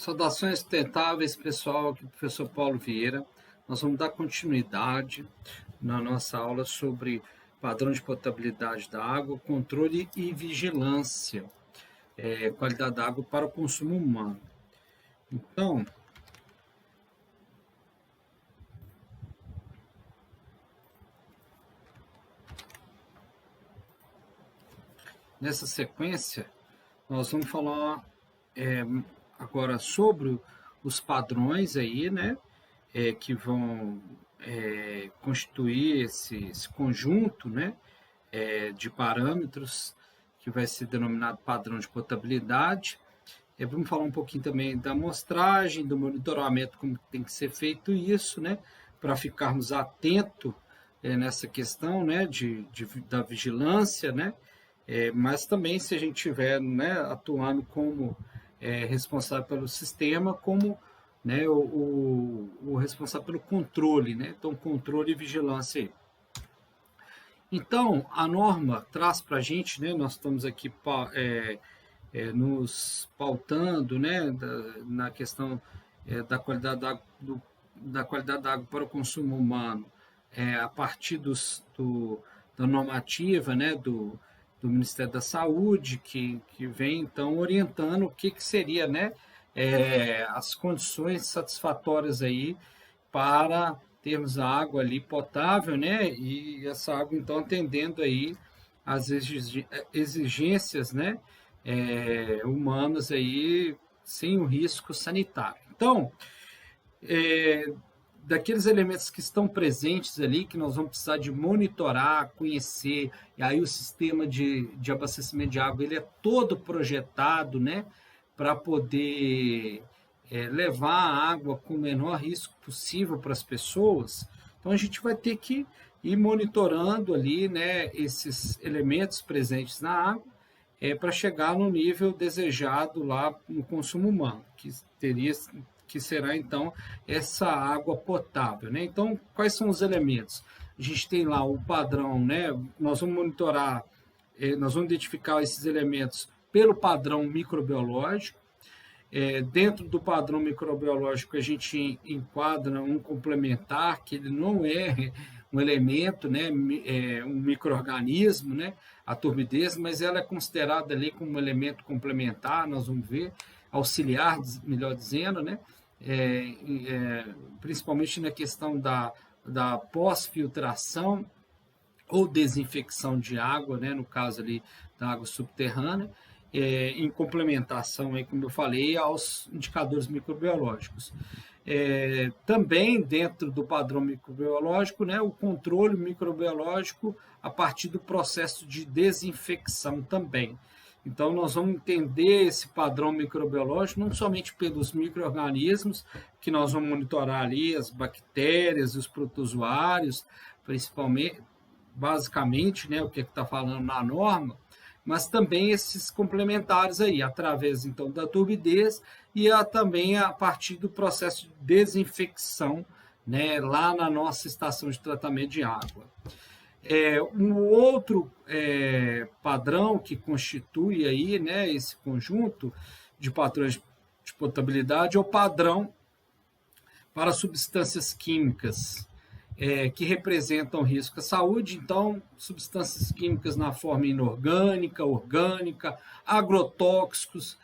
Saudações sustentáveis, pessoal, aqui é o professor Paulo Vieira. Nós vamos dar continuidade na nossa aula sobre padrão de potabilidade da água, controle e vigilância, qualidade da água para o consumo humano. Então, nessa sequência, nós vamos falar agora sobre os padrões aí, né, que vão constituir esse conjunto, né, de parâmetros que vai ser denominado padrão de potabilidade. Vamos falar um pouquinho também da amostragem, do monitoramento, como tem que ser feito isso, né, para ficarmos atentos nessa questão, né, da vigilância, né, mas também se a gente estiver, né, atuando como responsável pelo sistema, como, né, o responsável pelo controle, né, então controle e vigilância aí. Então, a norma traz para a gente, né, nós estamos aqui nos pautando, né, na questão da qualidade da qualidade da água para o consumo humano, a partir da normativa, né, do Ministério da Saúde, que vem, então, orientando o que seria, né, as condições satisfatórias aí para termos a água ali potável, né, e essa água, então, atendendo aí as exigências, né, humanas aí, sem o risco sanitário. Então, daqueles elementos que estão presentes ali, que nós vamos precisar de monitorar, conhecer, e aí o sistema de abastecimento de água ele é todo projetado, né, para poder levar a água com o menor risco possível para as pessoas. Então a gente vai ter que ir monitorando ali, né, esses elementos presentes na água para chegar no nível desejado lá no consumo humano, que será então essa água potável, né? Então, quais são os elementos? A gente tem lá o padrão, né? Nós vamos monitorar, nós vamos identificar esses elementos pelo padrão microbiológico. Dentro do padrão microbiológico, a gente enquadra um complementar, que ele não é um elemento, né, um micro-organismo, né, a turbidez, mas ela é considerada ali como um elemento complementar, nós vamos ver, auxiliar, melhor dizendo, né, principalmente na questão da pós-filtração ou desinfecção de água, né, no caso ali da água subterrânea, em complementação, aí, como eu falei, aos indicadores microbiológicos. Também dentro do padrão microbiológico, né, o controle microbiológico a partir do processo de desinfecção também. Então, nós vamos entender esse padrão microbiológico não somente pelos micro-organismos, que nós vamos monitorar ali, as bactérias, os protozoários, principalmente, basicamente, né, o que está falando na norma, mas também esses complementares aí, através, então, da turbidez e também a partir do processo de desinfecção, né, lá na nossa estação de tratamento de água. Um outro padrão que constitui aí, né, esse conjunto de padrões de potabilidade é o padrão para substâncias químicas que representam risco à saúde. Então, substâncias químicas na forma inorgânica, orgânica, agrotóxicos,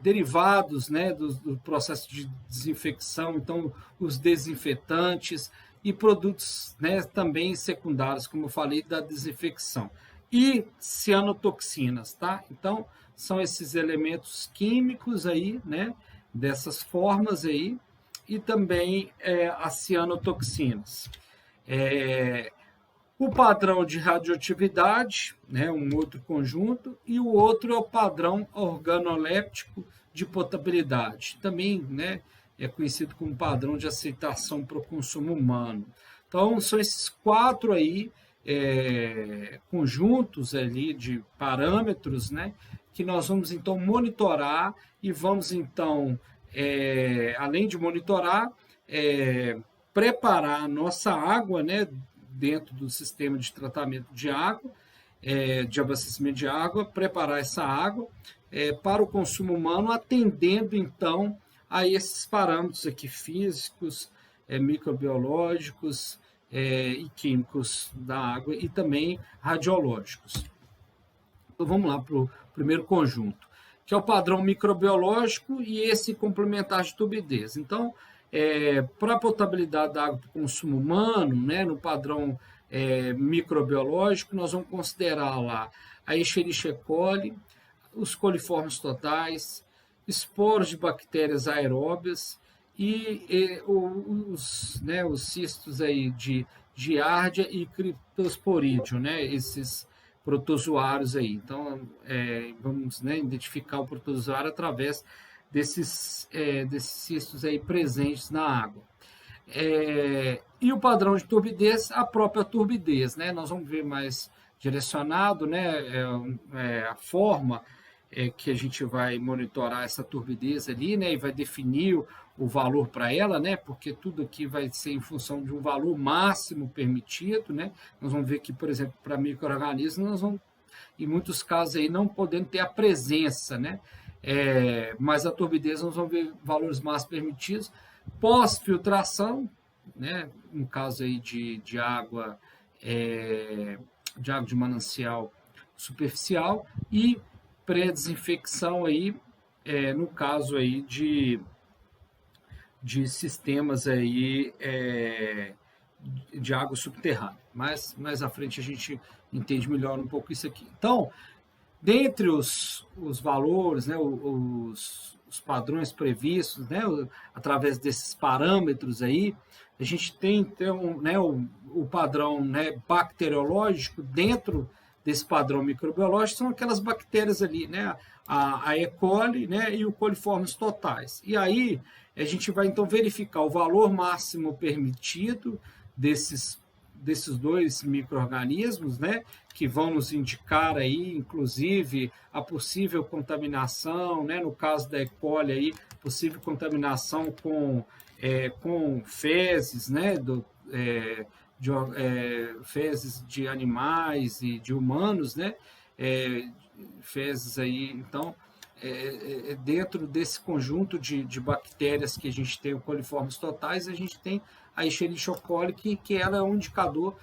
derivados, né, do processo de desinfecção, então os desinfetantes e produtos, né, também secundários, como eu falei, da desinfecção. E cianotoxinas, tá? Então, são esses elementos químicos aí, né, dessas formas aí, e também as cianotoxinas. O padrão de radioatividade, né, um outro conjunto, e o outro é o padrão organoléptico de potabilidade, também, né, é conhecido como padrão de aceitação para o consumo humano. Então, são esses quatro aí, conjuntos ali de parâmetros, né, que nós vamos, então, monitorar e vamos, então, além de monitorar, preparar a nossa água, né, dentro do sistema de tratamento de água, de abastecimento de água, preparar essa água para o consumo humano, atendendo então a esses parâmetros aqui físicos, microbiológicos e químicos da água e também radiológicos. Então vamos lá para o primeiro conjunto, que é o padrão microbiológico e esse complementar de turbidez. Então, para a potabilidade da água para o consumo humano, né, no padrão microbiológico, nós vamos considerar lá a Escherichia coli, os coliformes totais, esporos de bactérias aeróbias e os cistos aí de Giardia e Cryptosporidium, né, esses protozoários aí. Então, vamos, né, identificar o protozoário através desses cistos aí presentes na água. E o padrão de turbidez, a própria turbidez, né? Nós vamos ver mais direcionado, né? A forma que a gente vai monitorar essa turbidez ali, né? E vai definir o valor para ela, né? Porque tudo aqui vai ser em função de um valor máximo permitido, né? Nós vamos ver que, por exemplo, para micro-organismos, nós vamos, em muitos casos aí, não podendo ter a presença, né? Mas a turbidez nós vamos ver valores máximos permitidos. Pós-filtração, né? No caso aí de água, de manancial superficial, e pré-desinfecção aí, no caso aí de sistemas aí, de água subterrânea. Mas mais à frente a gente entende melhor um pouco isso aqui. Então, dentre os valores, né, os padrões previstos, né, através desses parâmetros aí, a gente tem então, né, o padrão, né, bacteriológico. Dentro desse padrão microbiológico são aquelas bactérias ali, né, a E. coli, né, e o coliformes totais. E aí a gente vai então verificar o valor máximo permitido desses dois micro-organismos, né, que vão nos indicar aí, inclusive, a possível contaminação, né, no caso da E. coli, aí, possível contaminação com fezes, né, fezes de animais e de humanos, né, fezes aí, então, dentro desse conjunto de bactérias que a gente tem, o coliformes totais, a gente tem a Escherichia coli, que ela é um indicador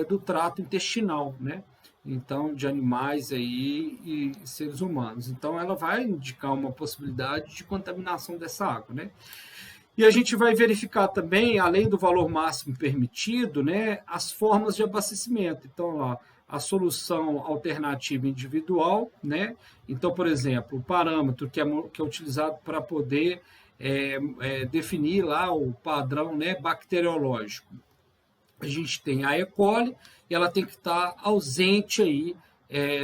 do trato intestinal, né? Então, de animais aí e seres humanos. Então, ela vai indicar uma possibilidade de contaminação dessa água, né? E a gente vai verificar também, além do valor máximo permitido, né, as formas de abastecimento. Então, lá, a solução alternativa individual, né? Então, por exemplo, o parâmetro que é utilizado para poder definir lá o padrão, né, bacteriológico. A gente tem a E. coli e ela tem que estar ausente aí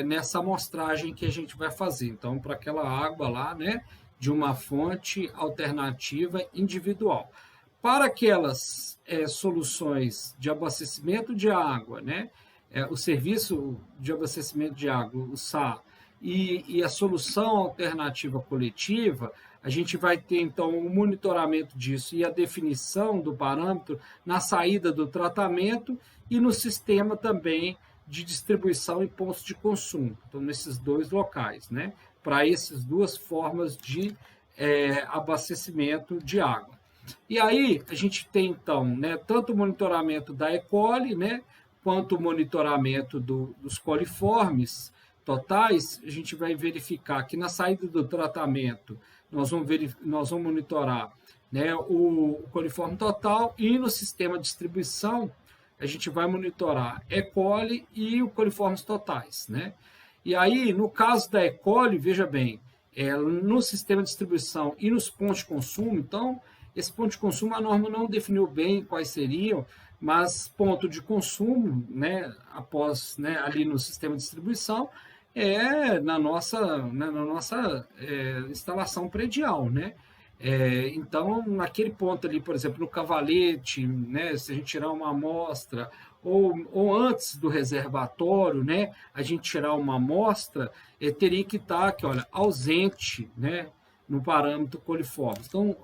nessa amostragem que a gente vai fazer. Então, para aquela água lá, né, de uma fonte alternativa individual. Para aquelas soluções de abastecimento de água, né, o serviço de abastecimento de água, o SA, e a solução alternativa coletiva, a gente vai ter, então, o monitoramento disso e a definição do parâmetro na saída do tratamento e no sistema também de distribuição e posto de consumo. Então, nesses dois locais, né? Para essas duas formas de abastecimento de água. E aí, a gente tem, então, né, tanto o monitoramento da E. coli, né, quanto o monitoramento dos coliformes totais. A gente vai verificar que na saída do tratamento nós vamos monitorar, né, o coliforme total, e no sistema de distribuição a gente vai monitorar E. coli e o coliformes totais, né? E aí, no caso da E. coli, veja bem, no sistema de distribuição e nos pontos de consumo, então, esse ponto de consumo a norma não definiu bem quais seriam, mas ponto de consumo, né, após, né, ali no sistema de distribuição, na nossa instalação predial, né? Então, naquele ponto ali, por exemplo, no cavalete, né, se a gente tirar uma amostra, ou antes do reservatório, né, a gente tirar uma amostra, teria que estar aqui, olha, ausente, né, no parâmetro coliformes. Então,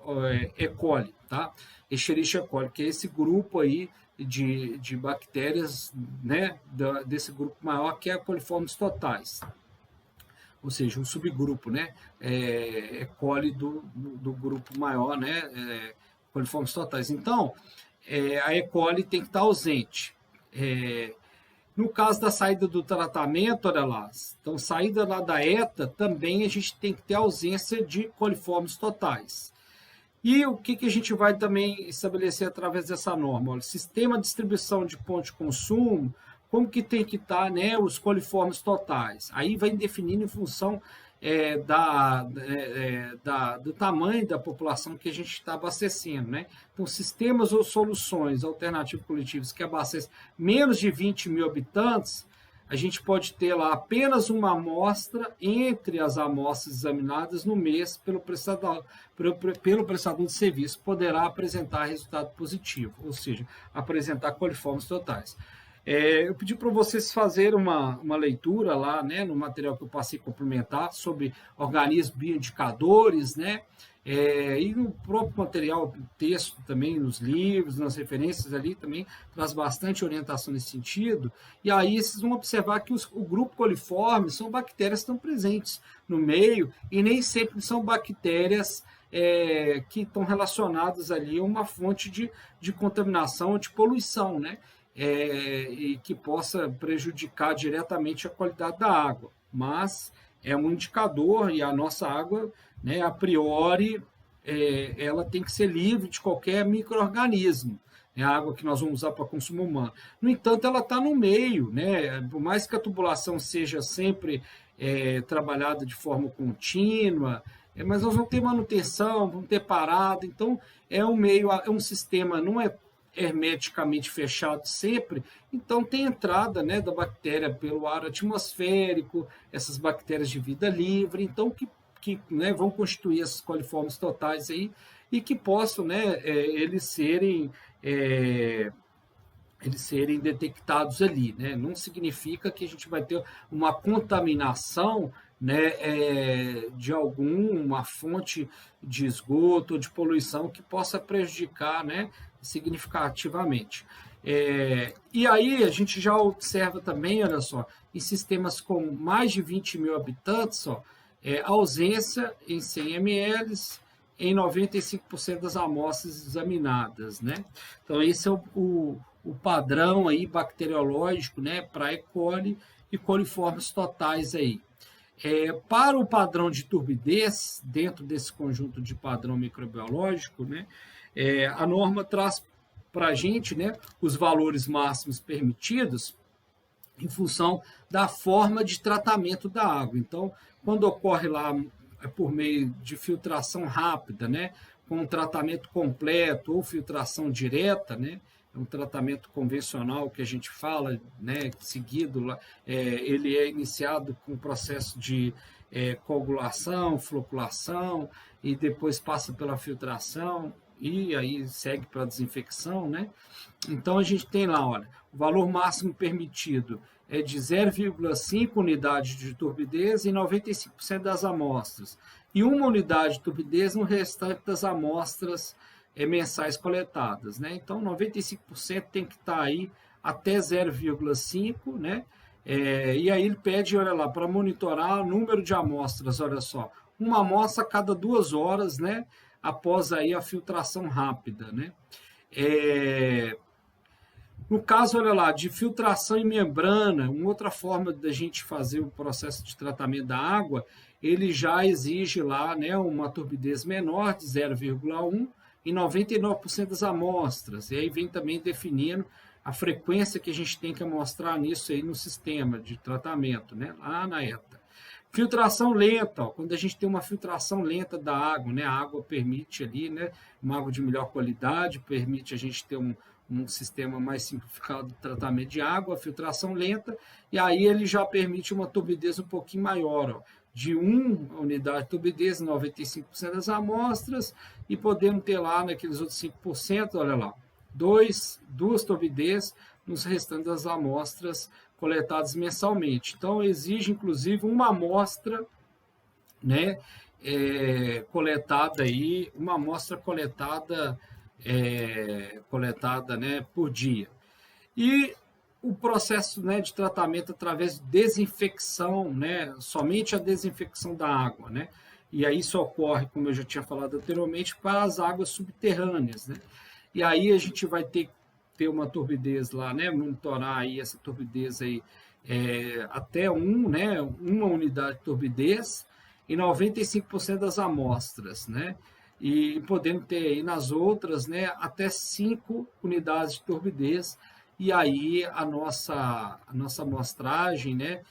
E. coli, tá? Escherichia coli, que é esse grupo aí de bactérias, né, desse grupo maior, que é a coliformes totais, ou seja, um subgrupo, né, coli do grupo maior, né, coliformes totais. Então, a E. coli tem que estar ausente. No caso da saída do tratamento, olha lá, então saída lá da ETA, também a gente tem que ter ausência de coliformes totais. E o que a gente vai também estabelecer através dessa norma? Olha, sistema de distribuição de ponto de consumo, como que tem que estar, né, os coliformes totais? Aí vai definindo em função do tamanho da população que a gente está abastecendo, né? Então, sistemas ou soluções alternativas coletivas que abastecem menos de 20 mil habitantes, a gente pode ter lá apenas uma amostra entre as amostras examinadas no mês pelo prestador de serviço, poderá apresentar resultado positivo, ou seja, apresentar coliformes totais. Eu pedi para vocês fazerem uma leitura lá, né, no material que eu passei complementar sobre organismos bioindicadores, né, e no próprio material, texto também, nos livros, nas referências ali também, traz bastante orientação nesse sentido. E aí vocês vão observar que o grupo coliforme são bactérias que estão presentes no meio e nem sempre são bactérias que estão relacionadas ali a uma fonte de contaminação, de poluição, né? E que possa prejudicar diretamente a qualidade da água. Mas é um indicador e a nossa água, né, a priori, ela tem que ser livre de qualquer micro-organismo. É a água que nós vamos usar para consumo humano. No entanto, ela está no meio, né? Por mais que a tubulação seja sempre trabalhada de forma contínua, mas nós vamos ter manutenção, vamos ter parada. Então, é um meio, é um sistema, não é hermeticamente fechado sempre, então tem entrada, né, da bactéria pelo ar atmosférico, essas bactérias de vida livre, então né, vão constituir esses coliformes totais aí e que possam, né, eles serem detectados ali, né? Não significa que a gente vai ter uma contaminação, né, de alguma fonte de esgoto ou de poluição que possa prejudicar, né, significativamente. E aí a gente já observa também, olha só, em sistemas com mais de 20 mil habitantes, ausência em 100 ml em 95% das amostras examinadas, né? Então esse é o padrão aí bacteriológico, né, para E. coli e coliformes totais aí. Para o padrão de turbidez, dentro desse conjunto de padrão microbiológico, né, a norma traz para a gente, né, os valores máximos permitidos em função da forma de tratamento da água. Então, quando ocorre lá por meio de filtração rápida, né, com um tratamento completo ou filtração direta, né, um tratamento convencional que a gente fala, né, seguido, ele é iniciado com o processo de coagulação, floculação, e depois passa pela filtração, e aí segue para a desinfecção, né? Então, a gente tem lá, olha, o valor máximo permitido é de 0,5 unidade de turbidez em 95% das amostras, e 1 unidade de turbidez no restante das amostras mensais coletadas, né? Então, 95% tem que estar aí até 0,5, né? E aí ele pede, olha lá, para monitorar o número de amostras, olha só, uma amostra a cada 2 horas, né? Após aí a filtração rápida, né? No caso, olha lá, de filtração em membrana, uma outra forma da gente fazer o processo de tratamento da água, ele já exige lá, né, uma turbidez menor de 0,1 em 99% das amostras. E aí vem também definindo a frequência que a gente tem que amostrar nisso aí no sistema de tratamento, né, lá na ETA. Filtração lenta, ó, quando a gente tem uma filtração lenta da água, né, a água permite ali, né, uma água de melhor qualidade, permite a gente ter um sistema mais simplificado de tratamento de água, filtração lenta, e aí ele já permite uma turbidez um pouquinho maior, ó, de 1 unidade de turbidez em 95% das amostras, e podemos ter lá naqueles outros 5%, olha lá, 2 turbidez nos restantes das amostras coletadas mensalmente. Então, exige, inclusive, uma amostra, né, coletada aí, uma amostra coletada coletada, né, por dia. E o processo, né, de tratamento através de desinfecção, né, somente a desinfecção da água, né, e aí isso ocorre, como eu já tinha falado anteriormente, para as águas subterrâneas, né, e aí a gente vai ter uma turbidez lá, né, monitorar aí essa turbidez aí até né, uma unidade de turbidez em 95% das amostras, né, e podendo ter aí nas outras, né, até 5 unidades de turbidez, e aí a nossa amostragem, né,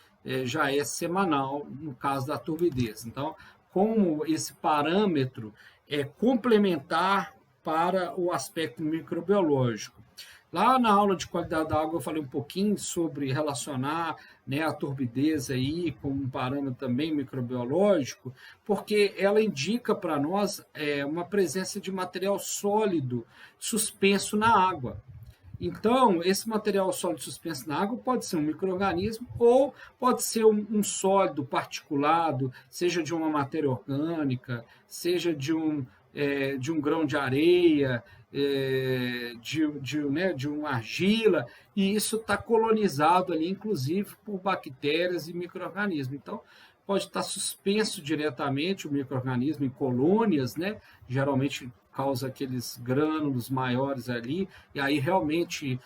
já é semanal, no caso da turbidez. Então, como esse parâmetro é complementar para o aspecto microbiológico. Lá na aula de qualidade da água eu falei um pouquinho sobre relacionar, né, a turbidez aí com um parâmetro também microbiológico, porque ela indica para nós uma presença de material sólido suspenso na água. Então, esse material sólido suspenso na água pode ser um micro-organismo ou pode ser um sólido particulado, seja de uma matéria orgânica, seja de um grão de areia, né, de uma argila, e isso está colonizado ali, inclusive, por bactérias e micro-organismos. Então, pode estar suspenso diretamente o micro-organismo em colônias, né? Geralmente causa aqueles grânulos maiores ali, e aí realmente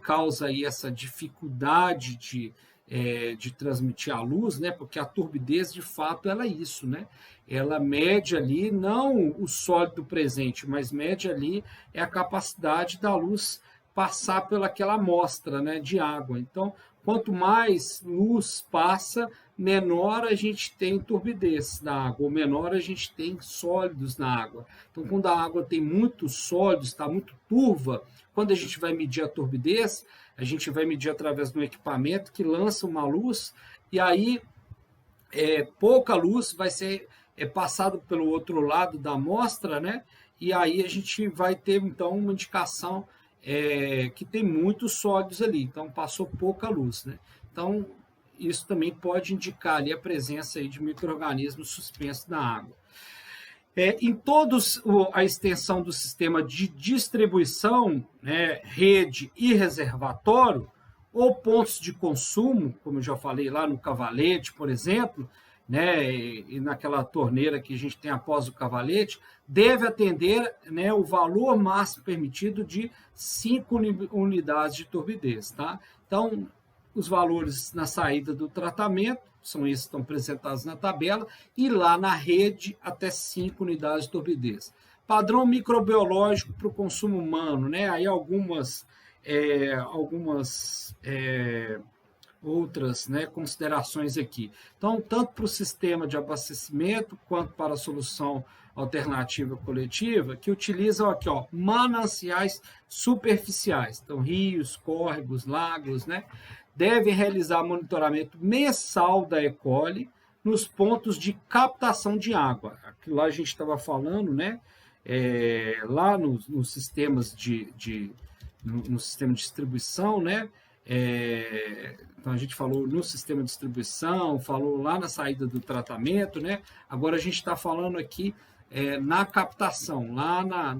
causa aí essa dificuldade de transmitir a luz, né? Porque a turbidez, de fato, ela é isso, né? Ela mede ali não o sólido presente, mas mede ali a capacidade da luz passar pelaquela amostra, né, de água. Então, quanto mais luz passa, menor a gente tem turbidez na água, ou menor a gente tem sólidos na água. Então, quando a água tem muitos sólidos, está muito turva, quando a gente vai medir a turbidez, a gente vai medir através de um equipamento que lança uma luz, e aí pouca luz vai ser passada pelo outro lado da amostra, né? E aí a gente vai ter, então, uma indicação que tem muitos sólidos ali, então passou pouca luz, né? Então, isso também pode indicar ali a presença aí de micro-organismos suspensos na água. Em todos a extensão do sistema de distribuição, né, rede e reservatório, ou pontos de consumo, como eu já falei lá no cavalete, por exemplo, né, e naquela torneira que a gente tem após o cavalete, deve atender, né, o valor máximo permitido de 5 unidades de turbidez. Tá? Então, os valores na saída do tratamento são esses que estão apresentados na tabela, e lá na rede até 5 unidades de turbidez. Padrão microbiológico para o consumo humano, né? Aí algumas outras, né, considerações aqui. Então, tanto para o sistema de abastecimento quanto para a solução alternativa coletiva, que utilizam aqui, ó, mananciais superficiais, então rios, córregos, lagos, né, devem realizar monitoramento mensal da E. coli nos pontos de captação de água. Aqui lá a gente estava falando, né, lá nos sistemas no sistema de distribuição, né, então a gente falou no sistema de distribuição, falou lá na saída do tratamento, né? Agora a gente está falando aqui na captação, lá na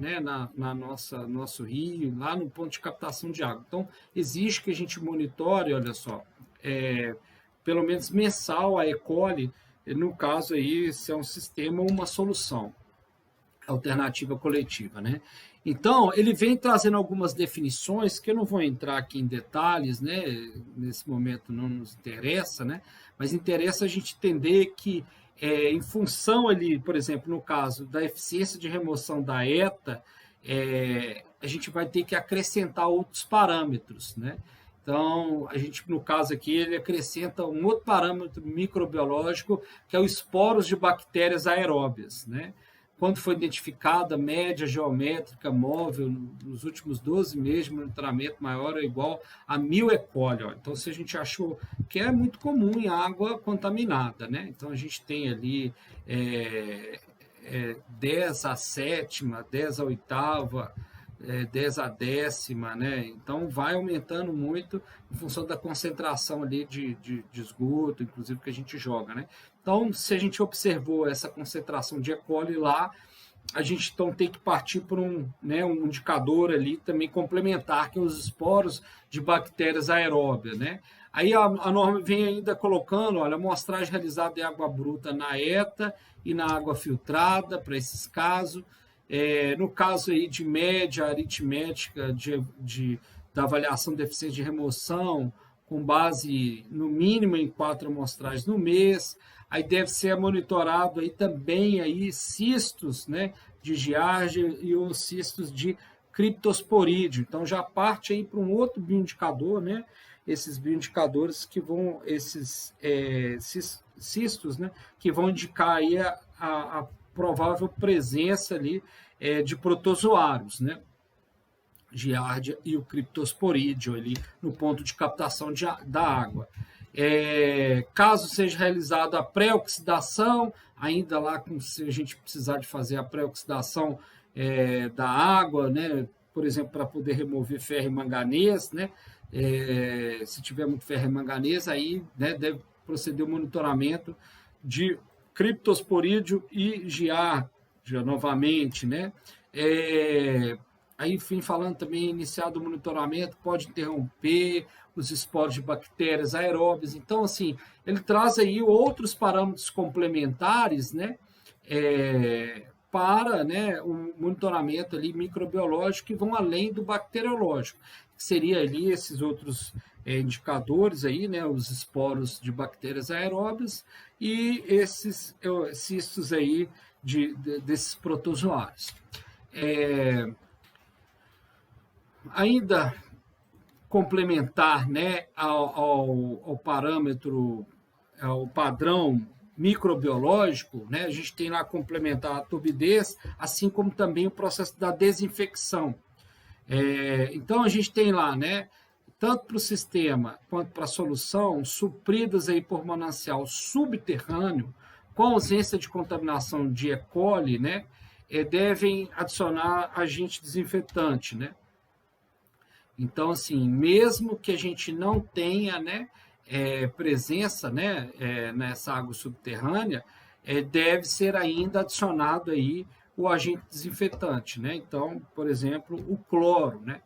nosso rio, lá no ponto de captação de água. Então, exige que a gente monitore, olha só, pelo menos mensal a E. coli, no caso aí, se é um sistema ou uma solução alternativa coletiva, né? Então, ele vem trazendo algumas definições que eu não vou entrar aqui em detalhes, né? Nesse momento não nos interessa, né? Mas interessa a gente entender que, em função ali, por exemplo, no caso da eficiência de remoção da ETA, a gente vai ter que acrescentar outros parâmetros, né? Então, a gente, no caso aqui, ele acrescenta um outro parâmetro microbiológico, que é o esporos de bactérias aeróbias, né? Quando foi identificada média geométrica móvel nos últimos 12 meses de monitoramento maior ou igual a 1.000 E. coli. Ó. Então, se a gente achou que é muito comum em água contaminada, né? Então, a gente tem ali 10 a sétima, 10 a oitava, 10 a décima, né? Então, vai aumentando muito em função da concentração ali de esgoto, inclusive, que a gente joga, né? Então, se a gente observou essa concentração de E. coli lá, a gente então tem que partir por né, um indicador ali também complementar, que é os esporos de bactérias aeróbias, né? Aí a norma vem ainda colocando, olha, amostragem realizada em água bruta na ETA e na água filtrada, para esses casos. No caso aí de média aritmética da avaliação de eficiência de remoção, com base no mínimo em 4 amostragens no mês. Aí deve ser monitorado aí também aí cistos, né, de Giardia e os cistos de criptosporídeo. Então já parte aí para um outro bioindicador, né? Esses bioindicadores que vão, esses cistos, né, que vão indicar aí a provável presença ali de protozoários, né? Giardia e o criptosporídeo ali no ponto de captação da água. Caso seja realizada a pré-oxidação, ainda lá, se a gente precisar de fazer a pré-oxidação da água, né, por exemplo, para poder remover ferro e manganês, né, se tiver muito ferro e manganês, aí, né, deve proceder o monitoramento de criptosporídeo e giardia novamente, né. Aí, enfim, falando também, iniciado o monitoramento, pode interromper os esporos de bactérias aeróbias. Então, assim, ele traz aí outros parâmetros complementares, né, para, né, um monitoramento ali microbiológico que vão além do bacteriológico, que seria ali esses outros indicadores aí, né, os esporos de bactérias aeróbias e esses cistos aí desses protozoários. Ainda complementar, né, ao parâmetro, ao padrão microbiológico, né, a gente tem lá complementar a turbidez, assim como também o processo da desinfecção. Então, a gente tem lá, né, tanto para o sistema quanto para a solução, supridas aí por manancial subterrâneo, com ausência de contaminação de E. coli, né, devem adicionar agente desinfetante, né? Então, assim, mesmo que a gente não tenha, né, presença, né, nessa água subterrânea, deve ser ainda adicionado aí o agente desinfetante, né? Então, por exemplo, o cloro, né?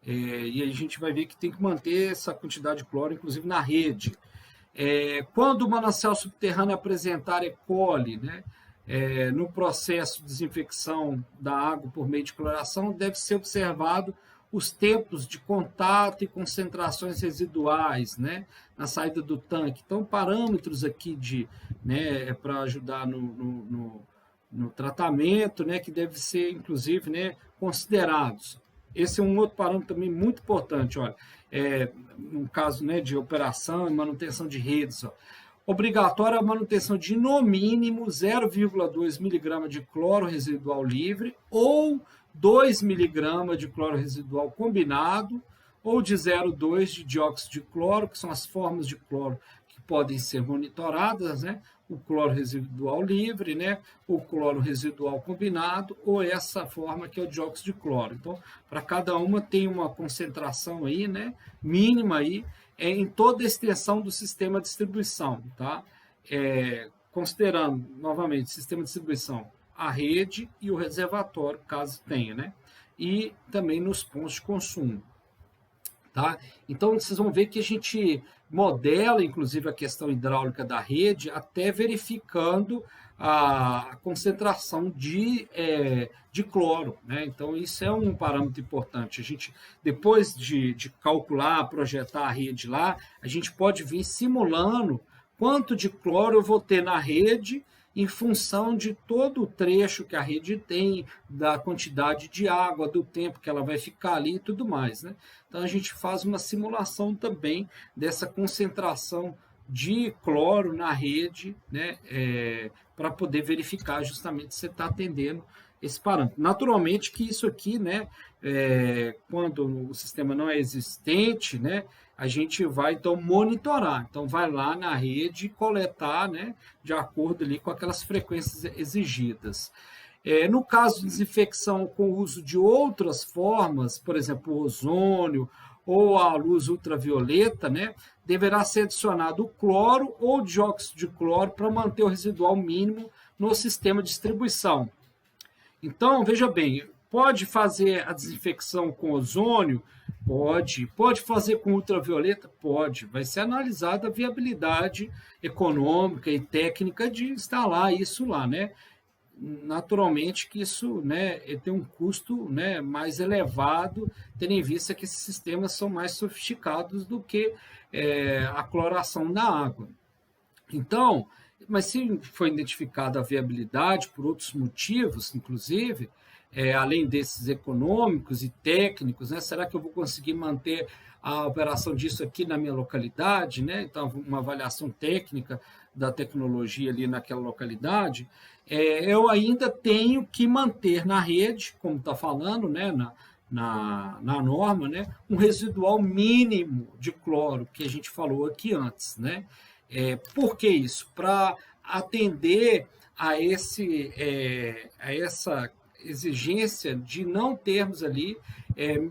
E a gente vai ver que tem que manter essa quantidade de cloro, inclusive na rede. Quando o manancial subterrâneo apresentar E. coli, né, no processo de desinfecção da água por meio de cloração, deve ser observado os tempos de contato e concentrações residuais, né, na saída do tanque. Então, parâmetros aqui né, para ajudar no tratamento, né, que deve ser, inclusive, né, considerados. Esse é um outro parâmetro também muito importante, olha, no caso, né, de operação e manutenção de redes, ó. Obrigatória a manutenção de, no mínimo, 0,2 mg de cloro residual livre ou 2 mg de cloro residual combinado ou de 0,2 de dióxido de cloro, que são as formas de cloro que podem ser monitoradas, né? O cloro residual livre, né? O cloro residual combinado ou essa forma que é o dióxido de cloro. Então, para cada uma tem uma concentração aí, né? Mínima aí, em toda a extensão do sistema de distribuição, tá? Considerando, novamente, sistema de distribuição, a rede e o reservatório, caso tenha, né? E também nos pontos de consumo, tá? Então, vocês vão ver que a gente modela, inclusive, a questão hidráulica da rede, até verificando a concentração de cloro, né? Então, isso é um parâmetro importante. A gente, depois de calcular, projetar a rede lá, a gente pode vir simulando quanto de cloro eu vou ter na rede em função de todo o trecho que a rede tem, da quantidade de água, do tempo que ela vai ficar ali e tudo mais, né? Então, a gente faz uma simulação também dessa concentração de cloro na rede, né, para poder verificar justamente se você está atendendo esse parâmetro. Naturalmente que isso aqui, né, quando o sistema não é existente, né, a gente vai, então, monitorar. Então, vai lá na rede e coletar, né, de acordo ali com aquelas frequências exigidas. No caso de desinfecção com o uso de outras formas, por exemplo, o ozônio ou a luz ultravioleta, né, deverá ser adicionado o cloro ou dióxido de cloro para manter o residual mínimo no sistema de distribuição. Então, veja bem, pode fazer a desinfecção com ozônio? Pode. Pode fazer com ultravioleta? Pode. Vai ser analisada a viabilidade econômica e técnica de instalar isso lá, né? Naturalmente que isso, né, tem um custo, né, mais elevado, tendo em vista que esses sistemas são mais sofisticados do que a cloração da água. Então, mas se foi identificada a viabilidade por outros motivos, inclusive, além desses econômicos e técnicos, né, será que eu vou conseguir manter a operação disso aqui na minha localidade, né? Então, uma avaliação técnica da tecnologia ali naquela localidade, eu ainda tenho que manter na rede, como está falando, né, na norma, né, um residual mínimo de cloro, que a gente falou aqui antes, né? Por que isso? Para atender a essa exigência de não termos ali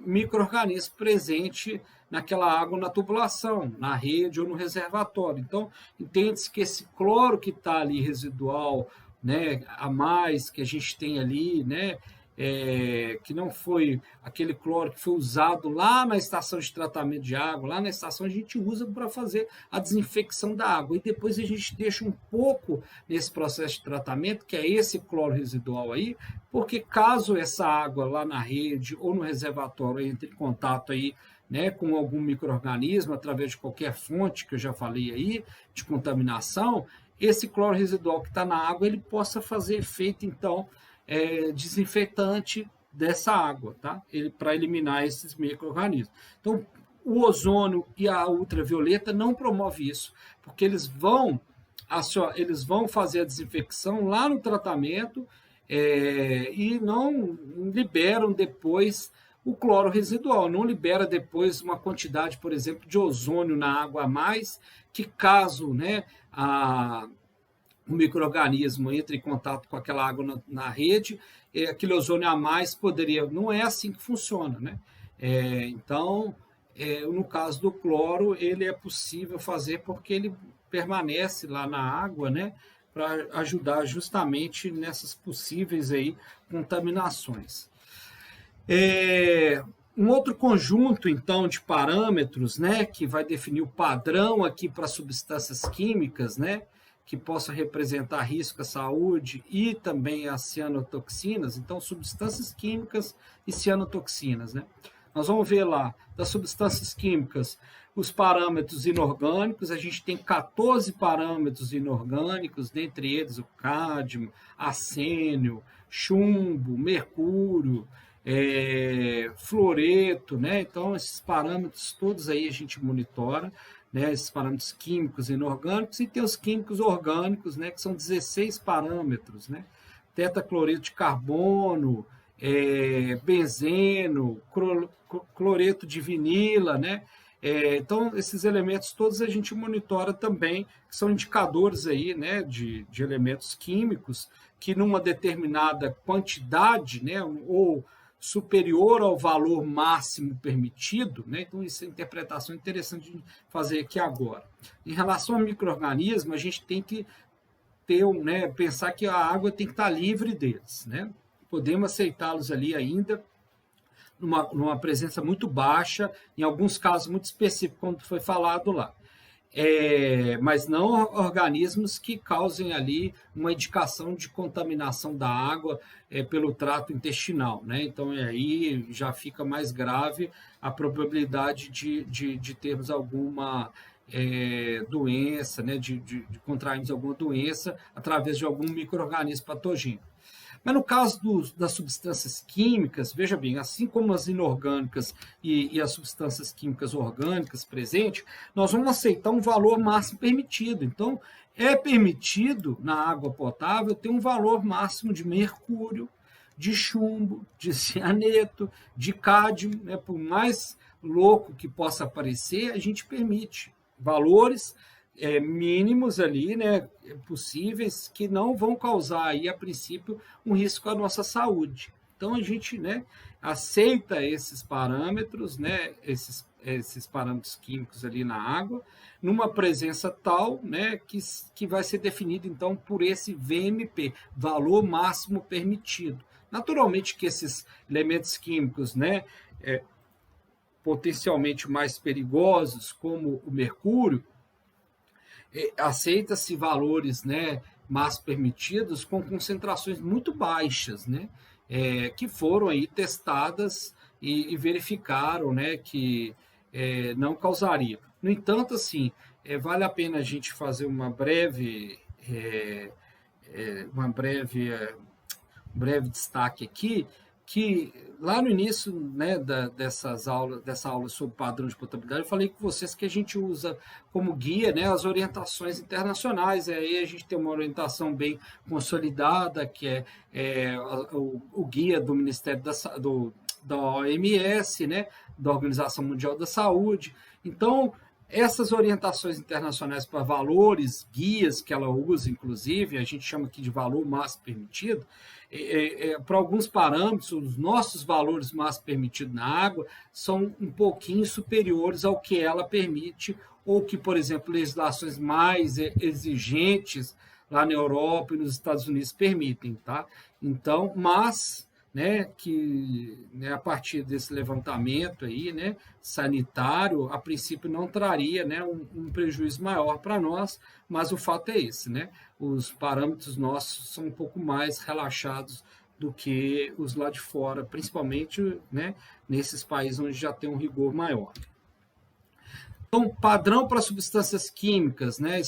micro-organismos presentes naquela água na tubulação, na rede ou no reservatório. Então, entende-se que esse cloro que está ali residual, né, a mais que a gente tem ali, né, que não foi aquele cloro que foi usado lá na estação de tratamento de água, lá na estação a gente usa para fazer a desinfecção da água, e depois a gente deixa um pouco nesse processo de tratamento, que é esse cloro residual aí, porque caso essa água lá na rede ou no reservatório entre em contato aí, né, com algum micro-organismo, através de qualquer fonte que eu já falei aí, de contaminação, esse cloro residual que está na água, ele possa fazer efeito, então, desinfetante dessa água, tá? Para eliminar esses micro-organismos. Então, o ozônio e a ultravioleta não promove isso, porque eles vão fazer a desinfecção lá no tratamento e não liberam depois o cloro residual, não libera depois uma quantidade, por exemplo, de ozônio na água a mais, que caso, né, o micro-organismo entra em contato com aquela água na rede, aquele ozônio a mais poderia... Não é assim que funciona, né? Então, no caso do cloro, ele é possível fazer porque ele permanece lá na água, né? Para ajudar justamente nessas possíveis aí contaminações. Um outro conjunto, então, de parâmetros, né, que vai definir o padrão aqui para substâncias químicas, né, que possa representar risco à saúde e também as cianotoxinas. Então, substâncias químicas e cianotoxinas, né? Nós vamos ver lá, das substâncias químicas, os parâmetros inorgânicos, a gente tem 14 parâmetros inorgânicos, dentre eles o cádmio, arsênio, chumbo, mercúrio, fluoreto, né? Então, esses parâmetros todos aí a gente monitora, né, esses parâmetros químicos inorgânicos, e tem os químicos orgânicos, né, que são 16 parâmetros, né, tetacloreto de carbono, benzeno, cloreto de vinila, né, então esses elementos todos a gente monitora também, que são indicadores aí, né, de elementos químicos que numa determinada quantidade, né, ou superior ao valor máximo permitido, né? Então, isso é uma interpretação interessante de fazer aqui agora. Em relação ao micro-organismo, a gente tem que pensar que a água tem que estar livre deles, né? Podemos aceitá-los ali ainda numa presença muito baixa, em alguns casos muito específicos, como foi falado lá. Mas não organismos que causem ali uma indicação de contaminação da água pelo trato intestinal, né? Então, aí já fica mais grave a probabilidade de termos alguma doença, né? De contrairmos alguma doença através de algum micro-organismo patogênico. Mas no caso das substâncias químicas, veja bem, assim como as inorgânicas e as substâncias químicas orgânicas presentes, nós vamos aceitar um valor máximo permitido. Então, é permitido na água potável ter um valor máximo de mercúrio, de chumbo, de cianeto, de cádmio, né? Por mais louco que possa parecer, a gente permite valores mínimos ali, né, possíveis, que não vão causar aí, a princípio, um risco à nossa saúde. Então, a gente, né, aceita esses parâmetros, né, esses parâmetros químicos ali na água, numa presença tal, né, que vai ser definido, então, por esse VMP, valor máximo permitido. Naturalmente que esses elementos químicos, né, potencialmente mais perigosos, como o mercúrio, aceita-se valores, né, mais permitidos com concentrações muito baixas, né, que foram aí testadas e verificaram, né, que não causaria. No entanto, assim, vale a pena a gente fazer uma breve destaque aqui, que lá no início, né, dessa aula sobre padrão de potabilidade, eu falei com vocês que a gente usa como guia, né, as orientações internacionais. Aí a gente tem uma orientação bem consolidada, que o guia do Ministério da OMS, né, da Organização Mundial da Saúde. Então, essas orientações internacionais para valores, guias que ela usa, inclusive, a gente chama aqui de valor máximo permitido, para alguns parâmetros, os nossos valores máximo permitidos na água são um pouquinho superiores ao que ela permite, ou que, por exemplo, legislações mais exigentes lá na Europa e nos Estados Unidos permitem, tá? Então, mas, né, que, né, a partir desse levantamento aí, né, sanitário, a princípio não traria, né, um prejuízo maior para nós, mas o fato é esse, né, os parâmetros nossos são um pouco mais relaxados do que os lá de fora, principalmente, né, nesses países onde já tem um rigor maior. Então, padrão para substâncias químicas, né,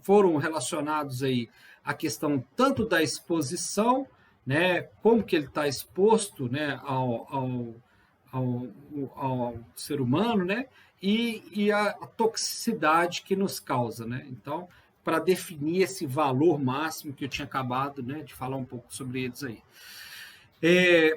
foram relacionados aí à questão tanto da exposição, né, como que ele está exposto, né, ao ser humano, né, e a toxicidade que nos causa, né. Então, para definir esse valor máximo que eu tinha acabado, né, de falar um pouco sobre eles aí.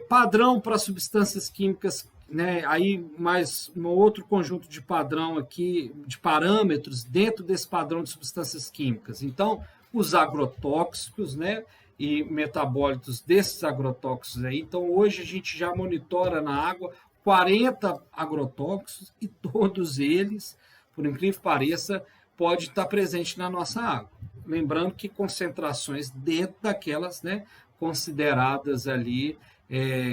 Padrão para substâncias químicas, né, aí mais um outro conjunto de padrão aqui, de parâmetros dentro desse padrão de substâncias químicas. Então, os agrotóxicos, né, e metabólitos desses agrotóxicos aí. Então, hoje a gente já monitora na água 40 agrotóxicos e todos eles, por incrível que pareça, pode estar presente na nossa água. Lembrando que concentrações dentro daquelas, né, consideradas ali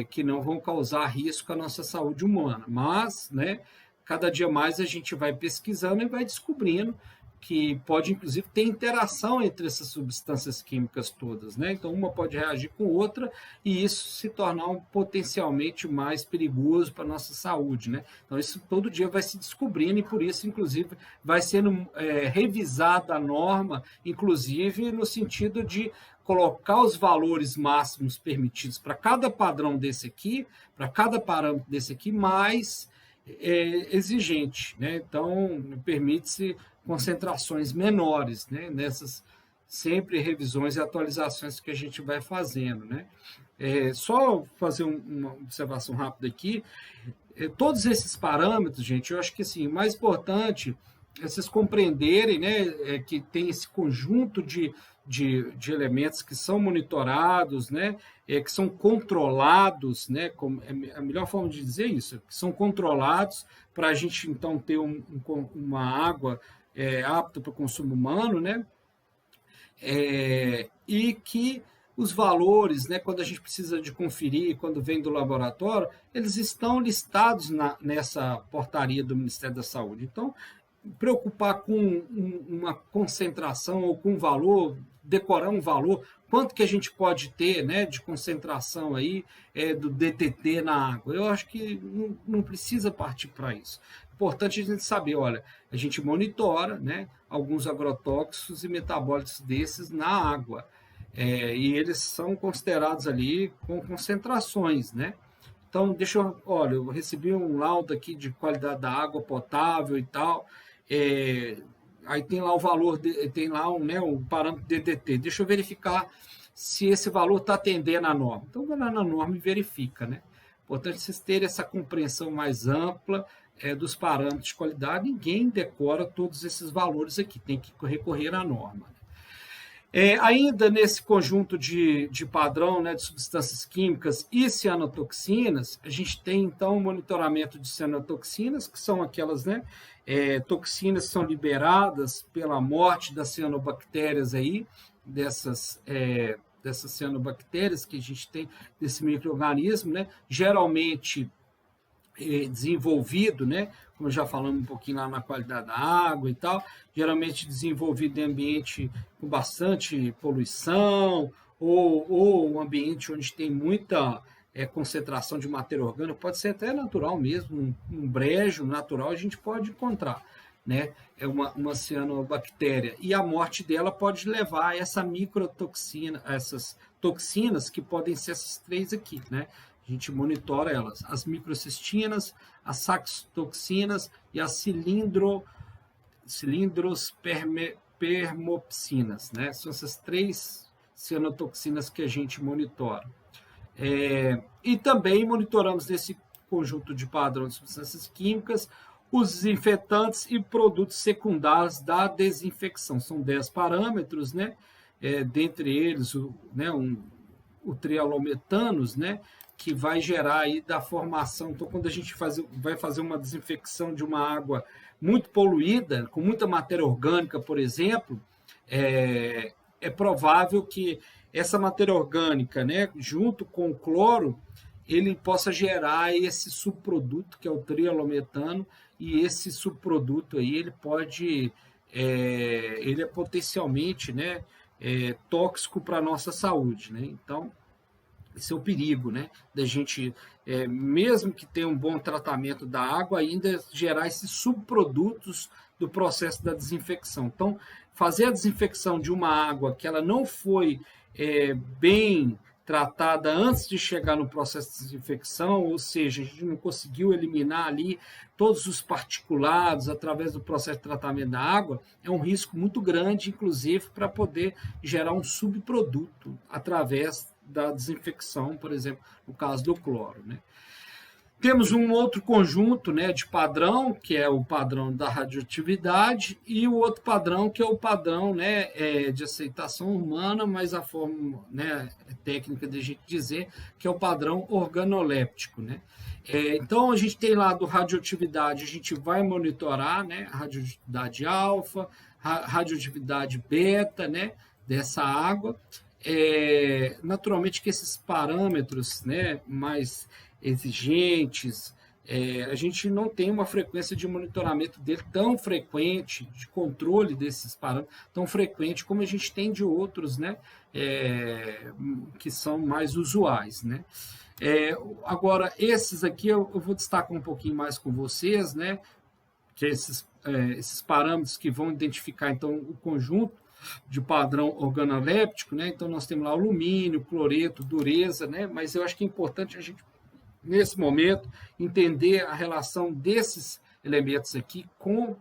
que não vão causar risco à nossa saúde humana. Mas, né, cada dia mais a gente vai pesquisando e vai descobrindo que pode, inclusive, ter interação entre essas substâncias químicas todas, né? Então, uma pode reagir com outra e isso se tornar potencialmente mais perigoso para a nossa saúde, né? Então, isso todo dia vai se descobrindo e, por isso, inclusive, vai sendo revisada a norma, inclusive no sentido de colocar os valores máximos permitidos para cada padrão desse aqui, para cada parâmetro desse aqui, mais exigente, né? Então, permite-se concentrações menores, né, nessas sempre revisões e atualizações que a gente vai fazendo, né. Só fazer uma observação rápida aqui, todos esses parâmetros, gente, eu acho que assim, o mais importante é vocês compreenderem, né, que tem esse conjunto de elementos que são monitorados, né, que são controlados, né, como, a melhor forma de dizer isso, que são controlados para a gente, então, ter uma água apta para o consumo humano, né, e que os valores, né, quando a gente precisa de conferir, quando vem do laboratório, eles estão listados nessa portaria do Ministério da Saúde. Então, preocupar com uma concentração ou com um valor, decorar um valor, quanto que a gente pode ter, né, de concentração aí do DDT na água. Eu acho que não precisa partir para isso. Importante a gente saber, olha, a gente monitora, né, alguns agrotóxicos e metabólitos desses na água. E eles são considerados ali com concentrações, né? Então, olha, eu recebi um laudo aqui de qualidade da água potável e tal, aí tem lá o valor, tem lá um parâmetro DDT. Deixa eu verificar se esse valor está atendendo à norma. Então, vai lá na norma e verifica, né? Portanto, vocês terem essa compreensão mais ampla dos parâmetros de qualidade, ninguém decora todos esses valores aqui, tem que recorrer à norma. Ainda nesse conjunto de padrão, né, de substâncias químicas e cianotoxinas, a gente tem, então, o monitoramento de cianotoxinas, que são aquelas, né, toxinas que são liberadas pela morte das cianobactérias aí, dessas dessas cianobactérias que a gente tem, desse micro-organismo, né? Geralmente desenvolvido, né? Como já falamos um pouquinho lá na qualidade da água e tal, geralmente desenvolvido em ambiente com bastante poluição, ou um ambiente onde tem muita concentração de matéria orgânica, pode ser até natural mesmo, um brejo natural a gente pode encontrar, né? É uma cianobactéria, e a morte dela pode levar a essa microtoxina, essas toxinas que podem ser essas três aqui, né? A gente monitora elas, as microcistinas, as saxitoxinas e as cilindrospermopsinas, né? São essas três cianotoxinas que a gente monitora. E também monitoramos nesse conjunto de padrão de substâncias químicas os desinfetantes e produtos secundários da desinfecção. São 10 parâmetros, né? Dentre eles o trialometanos, né? Que vai gerar aí da formação. Então, quando a gente vai fazer uma desinfecção de uma água muito poluída, com muita matéria orgânica, por exemplo, é provável que essa matéria orgânica, né, junto com o cloro, ele possa gerar esse subproduto, que é o trialometano, e esse subproduto aí, ele é potencialmente, né, tóxico para a nossa saúde, né? Então, esse é o perigo, né? Da gente, mesmo que tenha um bom tratamento da água, ainda gerar esses subprodutos do processo da desinfecção. Então, fazer a desinfecção de uma água que ela não foi bem tratada antes de chegar no processo de desinfecção, ou seja, a gente não conseguiu eliminar ali todos os particulados através do processo de tratamento da água, é um risco muito grande, inclusive, para poder gerar um subproduto através da desinfecção, por exemplo, no caso do cloro, né? Temos um outro conjunto, né, de padrão, que é o padrão da radioatividade, e o outro padrão, que é o padrão, né, de aceitação humana, mas a forma, né, técnica de a gente dizer que é o padrão organoléptico, né? Então, a gente tem lá do radioatividade, a gente vai monitorar, né, a radioatividade alfa, radioatividade beta, né, dessa água. Naturalmente que esses parâmetros, né, mais exigentes, a gente não tem uma frequência de monitoramento dele tão frequente, de controle desses parâmetros tão frequente como a gente tem de outros, né, que são mais usuais, né? Agora, esses aqui eu vou destacar um pouquinho mais com vocês, né, que esses parâmetros que vão identificar, então, o conjunto de padrão organoléptico, né? Então, nós temos lá o alumínio, cloreto, dureza, né? Mas eu acho que é importante a gente, nesse momento, entender a relação desses elementos aqui com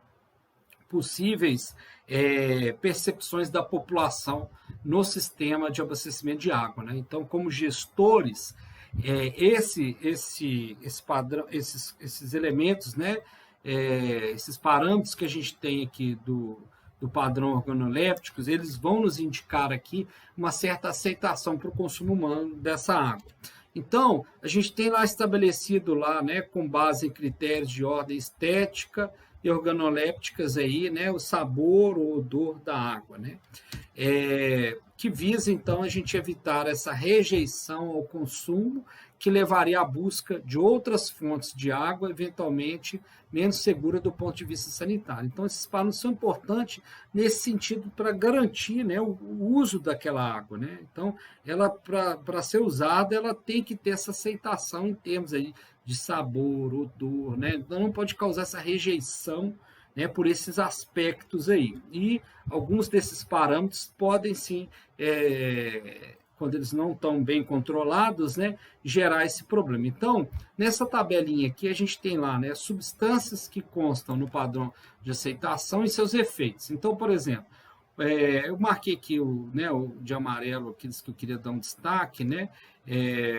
possíveis percepções da população no sistema de abastecimento de água, né? Então, como gestores, esse padrão, esses elementos, né? Esses parâmetros que a gente tem aqui do padrão organolépticos, eles vão nos indicar aqui uma certa aceitação para o consumo humano dessa água. Então, a gente tem lá estabelecido lá, né, com base em critérios de ordem estética e organolépticas aí, né, o sabor, o odor da água, né? Que visa, então, a gente evitar essa rejeição ao consumo, que levaria à busca de outras fontes de água, eventualmente menos segura do ponto de vista sanitário. Então, esses parâmetros são importantes nesse sentido para garantir, né, o uso daquela água, né? Então, ela, para ser usada, ela tem que ter essa aceitação em termos aí de sabor, odor, né? Então, não pode causar essa rejeição, né, por esses aspectos aí. E alguns desses parâmetros podem, sim, quando eles não estão bem controlados, né, gerar esse problema. Então, nessa tabelinha aqui, a gente tem lá, né, substâncias que constam no padrão de aceitação e seus efeitos. Então, por exemplo, eu marquei aqui o de amarelo, aqueles que eu queria dar um destaque, né?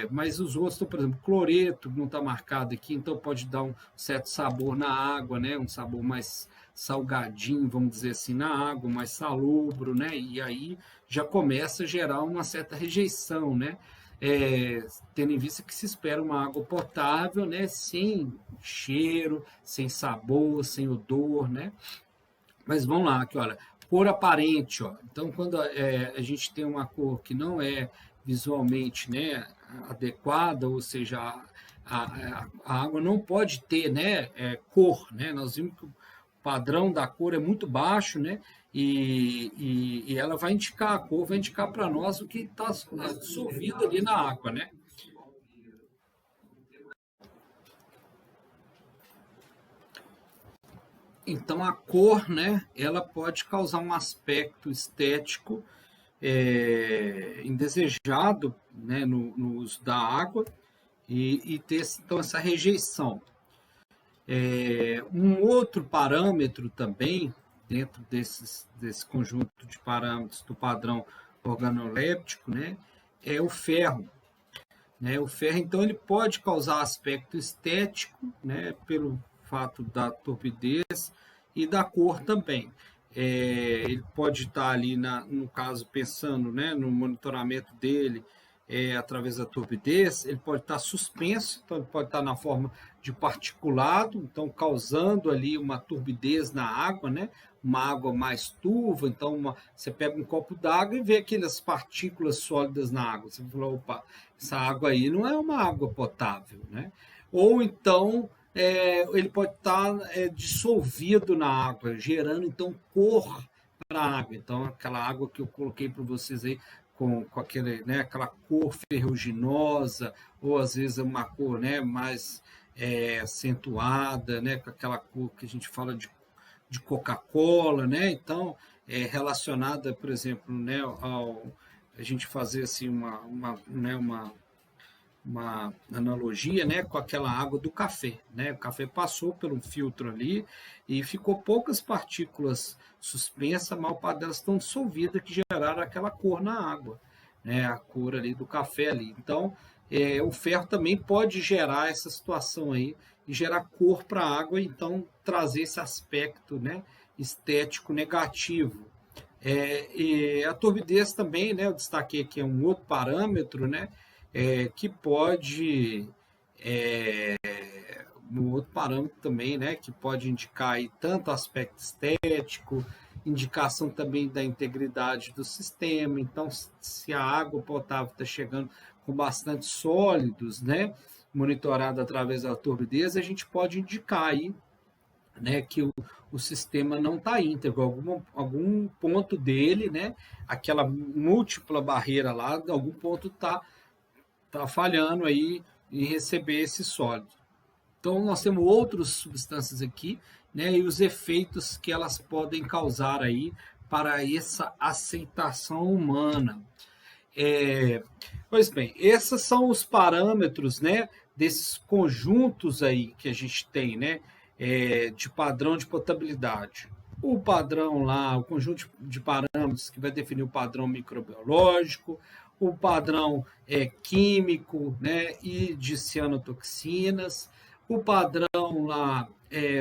Mas os outros, por exemplo, cloreto não está marcado aqui, então pode dar um certo sabor na água, né? Um sabor mais salgadinho, vamos dizer assim, na água, mais salobro, né? E aí já começa a gerar uma certa rejeição, né? Tendo em vista que se espera uma água potável, né? Sem cheiro, sem sabor, sem odor, né? Mas vamos lá, aqui, olha, cor aparente, ó. Então, quando a gente tem uma cor que não é visualmente, né, adequada, ou seja, a água não pode ter, né, cor, né? Nós vimos que o padrão da cor é muito baixo, né? E ela vai indicar, a cor vai indicar para nós o que está dissolvido ali na água, né? Então a cor, né, ela pode causar um aspecto estético indesejado, né, no uso da água e ter então essa rejeição. Um outro parâmetro também, dentro desse conjunto de parâmetros do padrão organoléptico, né, é o ferro. Né? O ferro, então, ele pode causar aspecto estético, né, pelo fato da turbidez e da cor também. Ele pode estar ali, no caso, pensando, né, no monitoramento dele, através da turbidez, ele pode estar suspenso, então ele pode estar na forma de particulado, então causando ali uma turbidez na água, né? Uma água mais turva, então você pega um copo d'água e vê aquelas partículas sólidas na água. Você falou, opa, essa água aí não é uma água potável, né? Ou então ele pode estar dissolvido na água, gerando então cor para a água. Então aquela água que eu coloquei para vocês aí com aquele, né, aquela cor ferruginosa, ou às vezes uma cor, né, mais acentuada, né, com aquela cor que a gente fala de Coca-Cola, né? Então, relacionada, por exemplo, né, a gente fazer assim uma analogia, né, com aquela água do café, né? O café passou por um filtro ali e ficou poucas partículas suspensas, a maior parte delas estão dissolvidas que geraram aquela cor na água, né? A cor ali do café ali. Então, o ferro também pode gerar essa situação aí e gerar cor para a água, então trazer esse aspecto, né, estético negativo. E a turbidez também, né, eu destaquei aqui, é um outro parâmetro, né, que pode, um outro parâmetro também, né, que pode indicar aí tanto aspecto estético, indicação também da integridade do sistema. Então, se a água potável está chegando com bastante sólidos, né, monitorado através da turbidez, a gente pode indicar aí, né, que o sistema não está íntegro, algum ponto dele, né, aquela múltipla barreira lá, algum ponto está falhando aí em receber esse sólido. Então, nós temos outras substâncias aqui, né, e os efeitos que elas podem causar aí para essa aceitação humana. Pois bem, esses são os parâmetros, né, desses conjuntos aí que a gente tem, né, de padrão de potabilidade. O padrão lá, o conjunto de parâmetros que vai definir o padrão microbiológico, o padrão químico, né, e de cianotoxinas, o padrão lá,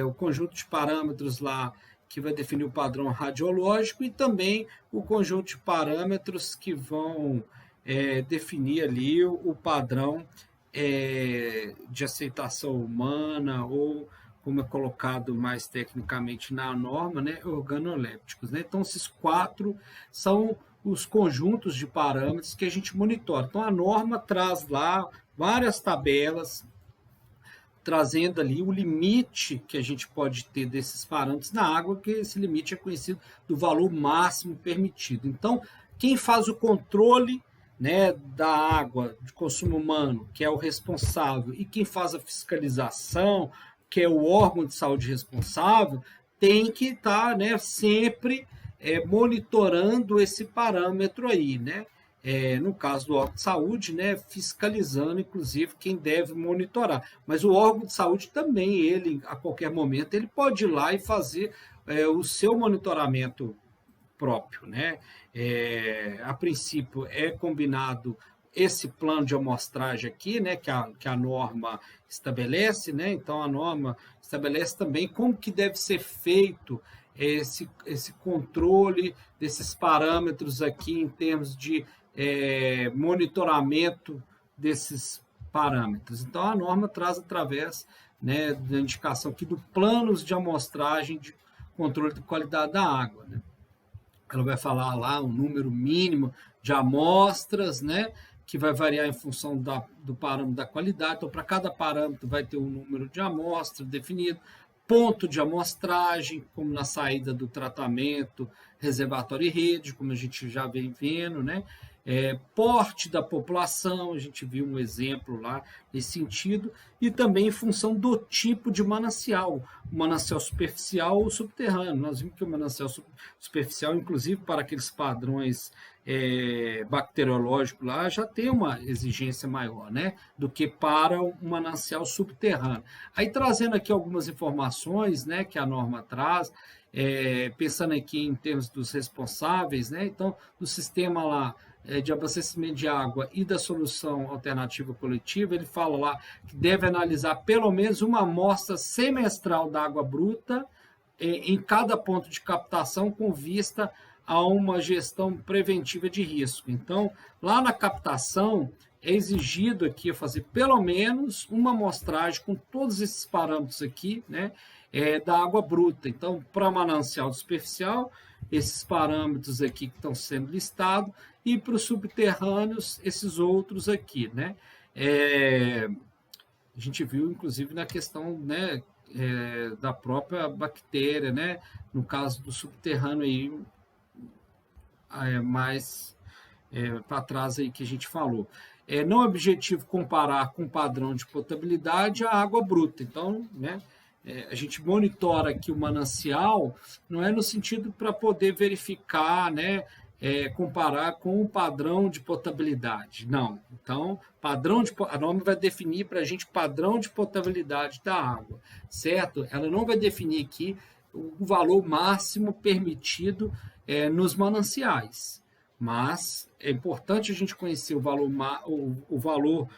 o conjunto de parâmetros lá que vai definir o padrão radiológico e também o conjunto de parâmetros que vão definir ali o padrão de aceitação humana ou, como é colocado mais tecnicamente na norma, né, organolépticos. Né? Então, esses 4 são os conjuntos de parâmetros que a gente monitora. Então, a norma traz lá várias tabelas trazendo ali o limite que a gente pode ter desses parâmetros na água, que esse limite é conhecido do valor máximo permitido. Então, quem faz o controle, né, da água de consumo humano, que é o responsável, e quem faz a fiscalização, que é o órgão de saúde responsável, tem que estar, né, sempre monitorando esse parâmetro aí, né? No caso do órgão de saúde, né, fiscalizando, inclusive, quem deve monitorar. Mas o órgão de saúde também, ele, a qualquer momento, ele pode ir lá e fazer o seu monitoramento próprio. Né? A princípio, é combinado esse plano de amostragem aqui, né, que a norma estabelece, né? Então, a norma estabelece também como que deve ser feito esse controle desses parâmetros aqui em termos de monitoramento desses parâmetros. Então, a norma traz através, né, da indicação aqui do planos de amostragem de controle de qualidade da água. Né? ela vai falar lá um número mínimo de amostras, né, que vai variar em função do parâmetro da qualidade. Então, para cada parâmetro vai ter um número de amostra definido, ponto de amostragem, como na saída do tratamento, reservatório e rede, como a gente já vem vendo, né? Porte da população, a gente viu um exemplo lá nesse sentido, e também em função do tipo de manancial, o manancial superficial ou subterrâneo. Nós vimos que o manancial superficial, inclusive para aqueles padrões bacteriológicos lá, já tem uma exigência maior, né, do que para o manancial subterrâneo. Aí trazendo aqui algumas informações, né, que a norma traz, pensando aqui em termos dos responsáveis, né, então, do sistema lá de abastecimento de água e da solução alternativa coletiva, ele fala lá que deve analisar pelo menos uma amostra semestral da água bruta em cada ponto de captação com vista a uma gestão preventiva de risco. Então, lá na captação, é exigido aqui fazer pelo menos uma amostragem com todos esses parâmetros aqui, né, da água bruta. Então, para manancial superficial, esses parâmetros aqui que estão sendo listados, e para os subterrâneos, esses outros aqui, né? A gente viu, inclusive, na questão, né, da própria bactéria, né? No caso do subterrâneo aí, mais para trás aí que a gente falou. Não é objetivo comparar com o padrão de potabilidade a água bruta. Então, né, a gente monitora aqui o manancial, não é no sentido para poder verificar, né, comparar com o padrão de potabilidade. Não. Então, a norma vai definir para a gente o padrão de potabilidade da água, certo? Ela não vai definir aqui o valor máximo permitido nos mananciais. Mas é importante a gente conhecer o valor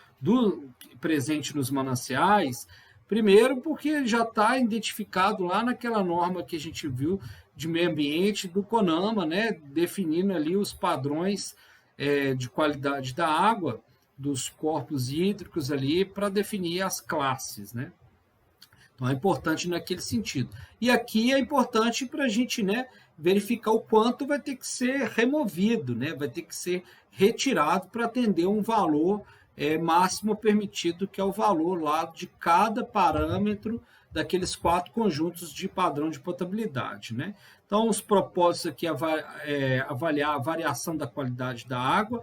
presente nos mananciais, primeiro porque ele já está identificado lá naquela norma que a gente viu de meio ambiente do CONAMA, né, definindo ali os padrões de qualidade da água, dos corpos hídricos ali, para definir as classes, né? Então é importante naquele sentido. E aqui é importante para a gente, né, verificar o quanto vai ter que ser removido, né, vai ter que ser retirado para atender um valor máximo permitido, que é o valor lá de cada parâmetro daqueles 4 conjuntos de padrão de potabilidade, né? Então, os propósitos aqui avaliar a variação da qualidade da água,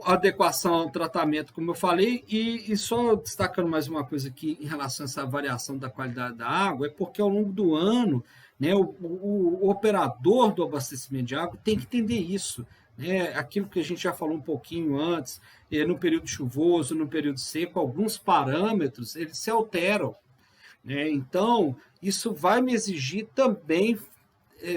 a adequação ao tratamento, como eu falei, e só destacando mais uma coisa aqui em relação a essa variação da qualidade da água, é porque ao longo do ano, né, o operador do abastecimento de água tem que entender isso, né? Aquilo que a gente já falou um pouquinho antes, no período chuvoso, no período seco, alguns parâmetros eles se alteram, né? Então, isso vai me exigir também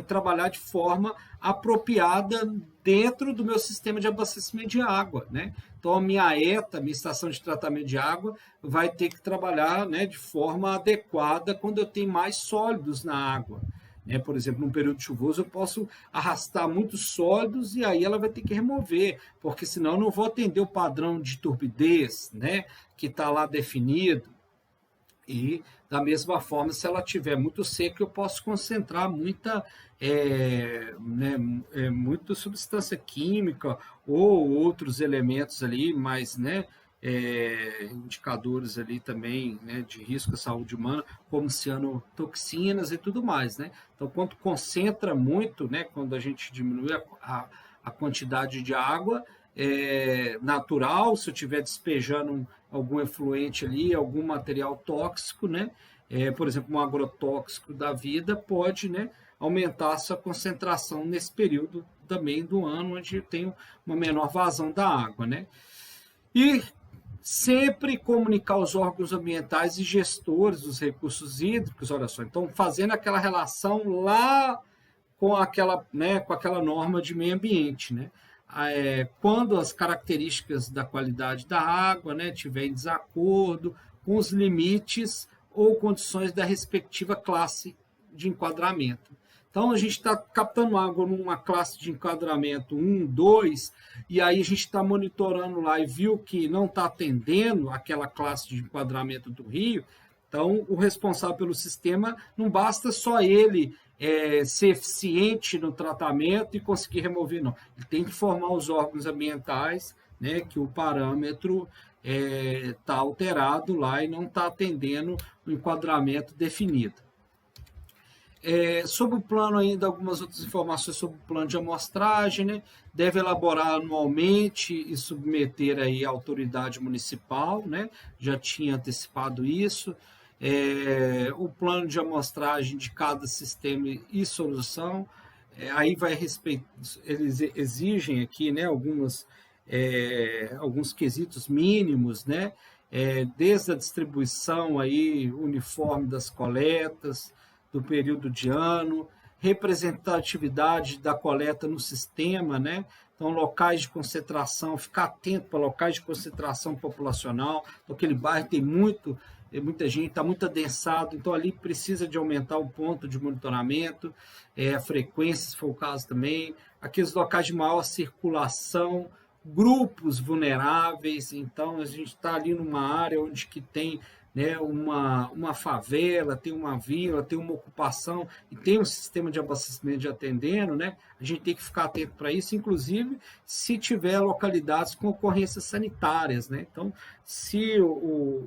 trabalhar de forma apropriada dentro do meu sistema de abastecimento de água, né? Então, a minha ETA, minha estação de tratamento de água, vai ter que trabalhar, né, de forma adequada quando eu tenho mais sólidos na água, né? Por exemplo, num período chuvoso, eu posso arrastar muitos sólidos e aí ela vai ter que remover, porque senão eu não vou atender o padrão de turbidez, né, que está lá definido. E, da mesma forma, se ela tiver muito seca, eu posso concentrar muita substância química ou outros elementos ali, mas, né, indicadores ali também, né, de risco à saúde humana, como cianotoxinas e tudo mais, né? Então, quando concentra muito, né, quando a gente diminui a quantidade de água natural, se eu estiver despejando algum efluente ali, algum material tóxico, né? Por exemplo, um agrotóxico da vida pode, né, aumentar a sua concentração nesse período também do ano, onde tem uma menor vazão da água, né? E sempre comunicar os órgãos ambientais e gestores dos recursos hídricos, olha só, então fazendo aquela relação lá com aquela, né, com aquela norma de meio ambiente, né? Quando as características da qualidade da água, né, tiver em desacordo com os limites ou condições da respectiva classe de enquadramento. Então, a gente está captando água numa classe de enquadramento 1, 2, e aí a gente está monitorando lá e viu que não está atendendo aquela classe de enquadramento do rio. Então, o responsável pelo sistema, não basta só ele ser eficiente no tratamento e conseguir remover, não. Ele tem que informar os órgãos ambientais, né, que o parâmetro está alterado lá e não está atendendo o enquadramento definido. Sobre o plano ainda, algumas outras informações sobre o plano de amostragem, né? Deve elaborar anualmente e submeter aí à autoridade municipal, né? Já tinha antecipado isso. O plano de amostragem de cada sistema e solução, aí vai respeitar, eles exigem aqui, né, alguns quesitos mínimos, né? Desde a distribuição aí uniforme das coletas, do período de ano, representatividade da coleta no sistema, né? Então, locais de concentração, ficar atento para locais de concentração populacional. Então, aquele bairro tem muita gente, está muito adensado, então ali precisa de aumentar o ponto de monitoramento, a frequência, se for o caso também. Aqueles locais de maior circulação, grupos vulneráveis, então a gente está ali numa área onde que tem, né, uma favela, tem uma vila, tem uma ocupação e tem um sistema de abastecimento de atendendo, né? A gente tem que ficar atento para isso, inclusive se tiver localidades com ocorrências sanitárias, né? Então, se o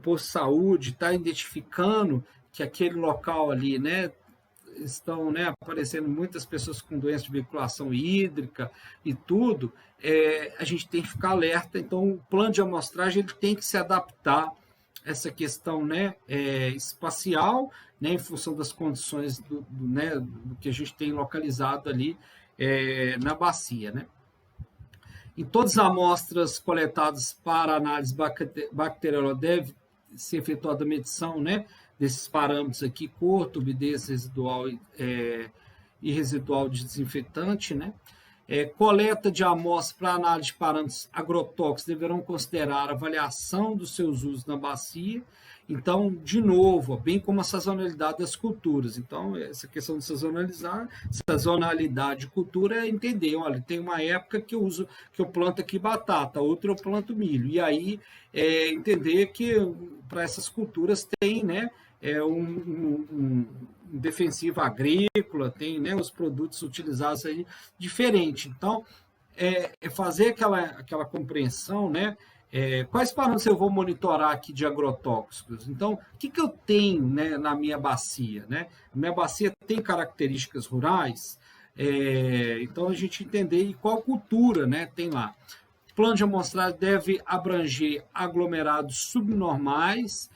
posto de saúde está identificando que aquele local ali, né, estão, né, aparecendo muitas pessoas com doença de veiculação hídrica e tudo, a gente tem que ficar alerta. Então, o plano de amostragem ele tem que se adaptar a essa questão, né, espacial, né, em função das condições né, do que a gente tem localizado ali na bacia, né. Em todas as amostras coletadas para análise bacteriológica deve ser efetuada a medição, né, desses parâmetros aqui, cor, turbidez residual e residual de desinfetante, né? Coleta de amostras para análise de parâmetros agrotóxicos deverão considerar a avaliação dos seus usos na bacia. Então, de novo, bem como a sazonalidade das culturas. Então, essa questão de sazonalidade de cultura é entender, olha, tem uma época que eu planto aqui batata, outra eu planto milho. E aí, entender que para essas culturas tem, né, um defensivo agrícola, tem, né, os produtos utilizados aí diferente. Então, fazer aquela compreensão, né, quais parâmetros eu vou monitorar aqui de agrotóxicos? Então, o que eu tenho, né, na minha bacia? Né? A minha bacia tem características rurais, então a gente entender qual cultura, né, tem lá. O plano de amostragem deve abranger aglomerados subnormais,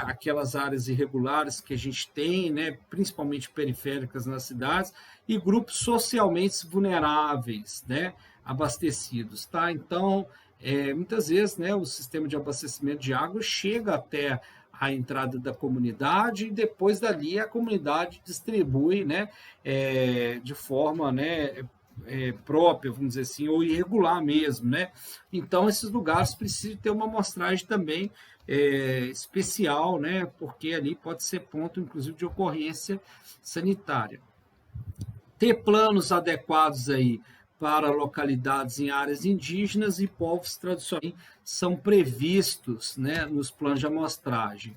aquelas áreas irregulares que a gente tem, né, principalmente periféricas nas cidades, e grupos socialmente vulneráveis, né, abastecidos. Tá? Então, muitas vezes, né, o sistema de abastecimento de água chega até a entrada da comunidade e depois dali a comunidade distribui, né, de forma, né, própria, vamos dizer assim, ou irregular mesmo, né? Então, esses lugares precisam ter uma amostragem também especial, né? Porque ali pode ser ponto, inclusive, de ocorrência sanitária. Ter planos adequados aí para localidades em áreas indígenas e povos tradicionais são previstos, né, nos planos de amostragem.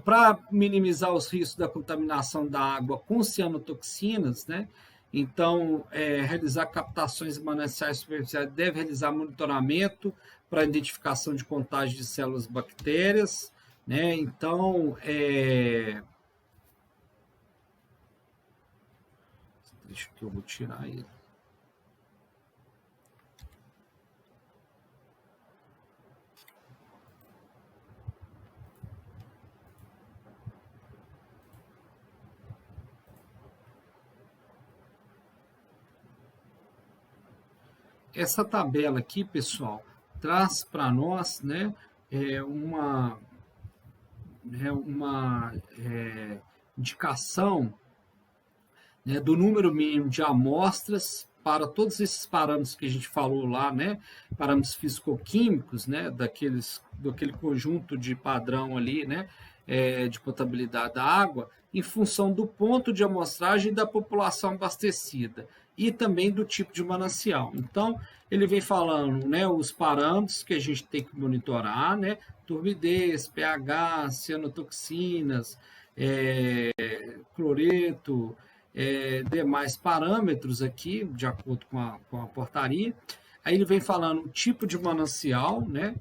Para minimizar os riscos da contaminação da água com cianotoxinas, né, então, realizar captações e mananciais superficiais, deve realizar monitoramento para identificação de contágio de células bactérias, né? Então, deixa que eu vou tirar ele. Essa tabela aqui, pessoal, traz para nós, né, uma indicação, né, do número mínimo de amostras para todos esses parâmetros que a gente falou lá, né, parâmetros físico-químicos, né, daquele conjunto de padrão ali, né, de potabilidade da água, em função do ponto de amostragem da população abastecida. e também do tipo de manancial. Então, ele vem falando, né, os parâmetros que a gente tem que monitorar, né, turbidez, pH, cianotoxinas, cloreto, demais parâmetros aqui, de acordo com a portaria. Aí ele vem falando o tipo de manancial, né?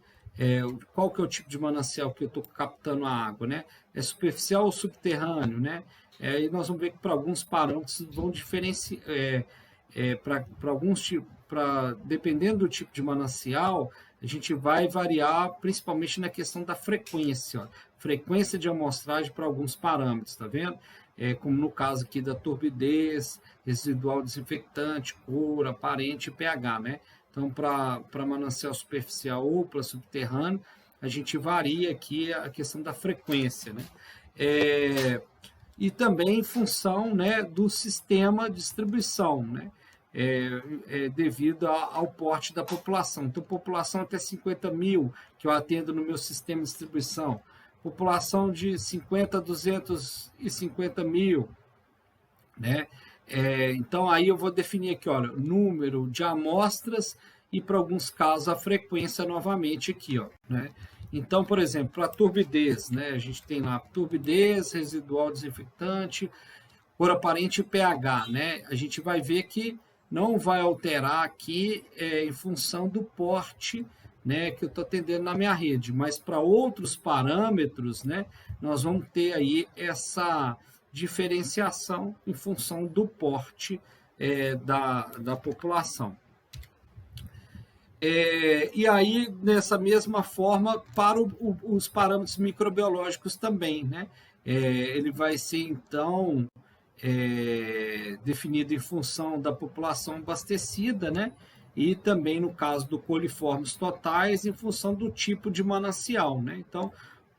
Qual que é o tipo de manancial que eu estou captando a água, né? É superficial ou subterrâneo, né? E nós vamos ver que para alguns parâmetros vão diferenciar, para alguns tipos, dependendo do tipo de manancial, a gente vai variar principalmente na questão da frequência, ó. Frequência de amostragem para alguns parâmetros, tá vendo? Como no caso aqui da turbidez, residual desinfectante, cor, aparente e pH, né? Então, para manancial superficial ou para subterrâneo, a gente varia aqui a questão da frequência, né? E também em função, né, do sistema de distribuição, né? Devido ao porte da população. Então, população até 50 mil, que eu atendo no meu sistema de distribuição. População de 50 a 250 mil, né? Então, aí eu vou definir aqui, olha, número de amostras e, para alguns casos, a frequência novamente aqui, ó, né? Então, por exemplo, para a turbidez, né? A gente tem lá turbidez, residual desinfectante, cor aparente e pH, né? A gente vai ver que não vai alterar aqui em função do porte, né, que eu estou atendendo na minha rede, mas para outros parâmetros, né, nós vamos ter aí essa diferenciação em função do porte da população. E aí, nessa mesma forma, para os parâmetros microbiológicos também, né? Ele vai ser, então, definido em função da população abastecida, né? E também, no caso do coliformes totais, em função do tipo de manancial, né? Então,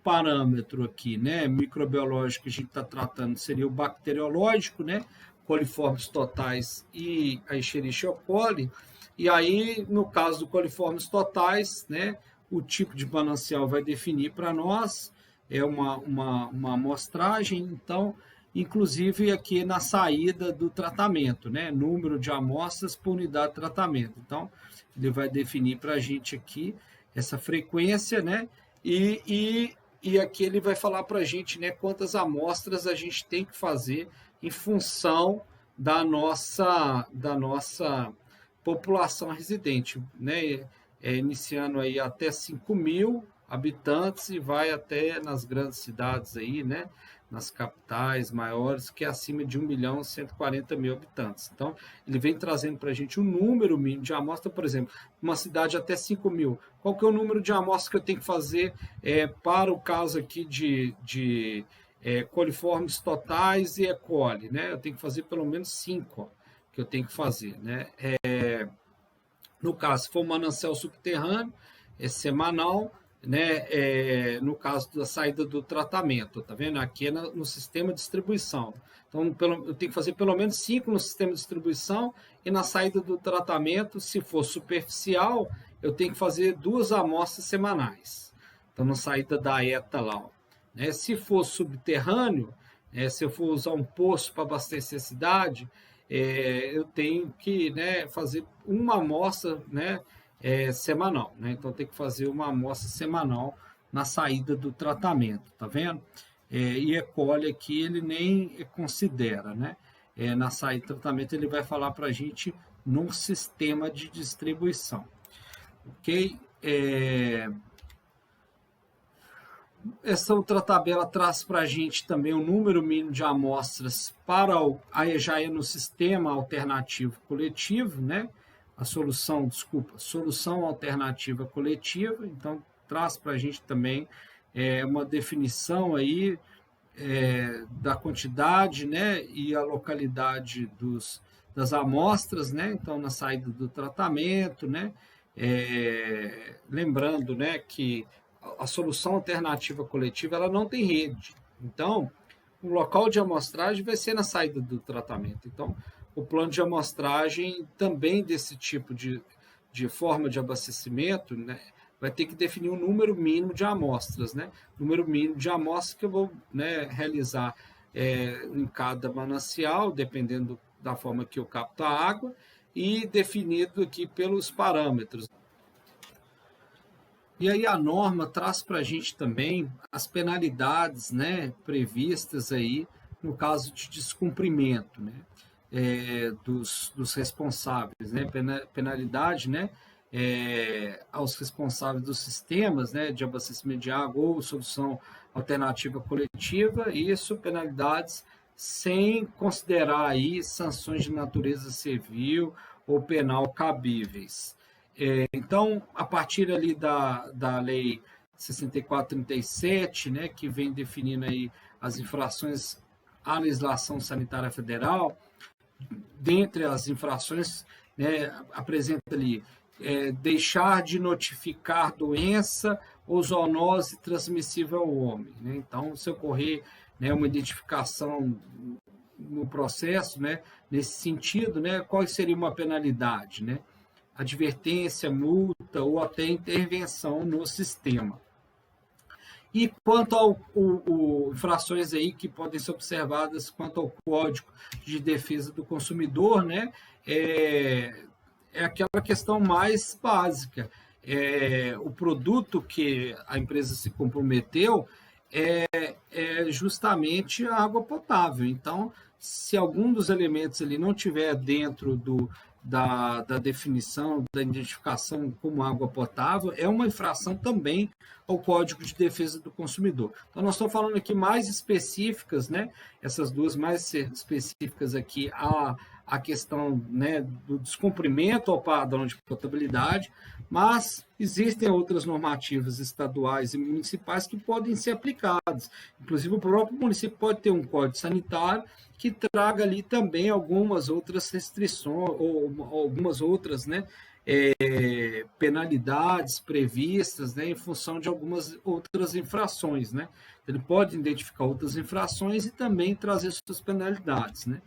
parâmetro aqui, né, microbiológico que a gente está tratando seria o bacteriológico, né, coliformes totais e a Escherichia coli. E aí, no caso do coliformes totais, né, o tipo de manancial vai definir para nós, uma amostragem, então, inclusive aqui na saída do tratamento, né, número de amostras por unidade de tratamento. Então, ele vai definir para a gente aqui essa frequência, né, e aqui ele vai falar para a gente, né, quantas amostras a gente tem que fazer em função da nossa população residente, né? Iniciando aí até 5 mil habitantes e vai até nas grandes cidades aí, né? Nas capitais maiores, que é acima de 1.140.000 habitantes. Então, ele vem trazendo para a gente um número mínimo de amostra, por exemplo, uma cidade até 5 mil. Qual que é o número de amostras que eu tenho que fazer para o caso aqui de coliformes totais e E. coli, né? Eu tenho que fazer pelo menos 5, ó, que eu tenho que fazer, né? No caso, se for um manancial subterrâneo, é semanal, né? No caso da saída do tratamento, tá vendo? Aqui é no sistema de distribuição. Então, eu tenho que fazer pelo menos 5 no sistema de distribuição e na saída do tratamento, se for superficial, eu tenho que fazer 2 amostras semanais. Então, na saída da ETA lá, ó, né? Se for subterrâneo, se eu for usar um poço para abastecer a cidade, eu tenho que, né, fazer uma amostra, né, semanal, né? Então tem que fazer uma amostra semanal na saída do tratamento, tá vendo? E E. coli aqui ele nem considera, né? Na saída do tratamento ele vai falar para a gente num sistema de distribuição, ok? Essa outra tabela traz para a gente também o número mínimo de amostras para aí já é no sistema alternativo coletivo, né? Solução alternativa coletiva. Então, traz para a gente também uma definição aí da quantidade, né? E a localidade das amostras, né? Então, na saída do tratamento, né? Lembrando, né, que a solução alternativa coletiva ela não tem rede. Então, o local de amostragem vai ser na saída do tratamento. Então, o plano de amostragem também desse tipo de forma de abastecimento, né, vai ter que definir um número mínimo de amostras, né? Número mínimo de amostras que eu vou, né, realizar em cada manancial, dependendo da forma que eu capto a água e definido aqui pelos parâmetros. E aí a norma traz para a gente também as penalidades, né, previstas aí no caso de descumprimento, né, dos responsáveis, né, penalidade, né, aos responsáveis dos sistemas, né, de abastecimento de água ou solução alternativa coletiva, isso penalidades sem considerar aí sanções de natureza civil ou penal cabíveis. Então, a partir ali da Lei 6437, né, que vem definindo aí as infrações à legislação sanitária federal, dentre as infrações, né, apresenta ali deixar de notificar doença ou zoonose transmissível ao homem, né? Então, se ocorrer, né, uma identificação no processo, né, nesse sentido, né, qual seria uma penalidade, né? Advertência, multa ou até intervenção no sistema. E quanto ao infrações aí que podem ser observadas quanto ao Código de Defesa do Consumidor, né, é aquela questão mais básica. O produto que a empresa se comprometeu é justamente a água potável. Então, se algum dos elementos ele não tiver dentro da definição, da identificação como água potável, é uma infração também ao Código de Defesa do Consumidor. Então, nós estamos falando aqui mais específicas, né? Essas duas mais específicas aqui, a questão, né, do descumprimento ao padrão de potabilidade, mas existem outras normativas estaduais e municipais que podem ser aplicadas. Inclusive, o próprio município pode ter um código sanitário que traga ali também algumas outras restrições, ou algumas outras, né, penalidades previstas, né, em função de algumas outras infrações, né? Ele pode identificar outras infrações e também trazer suas penalidades, né?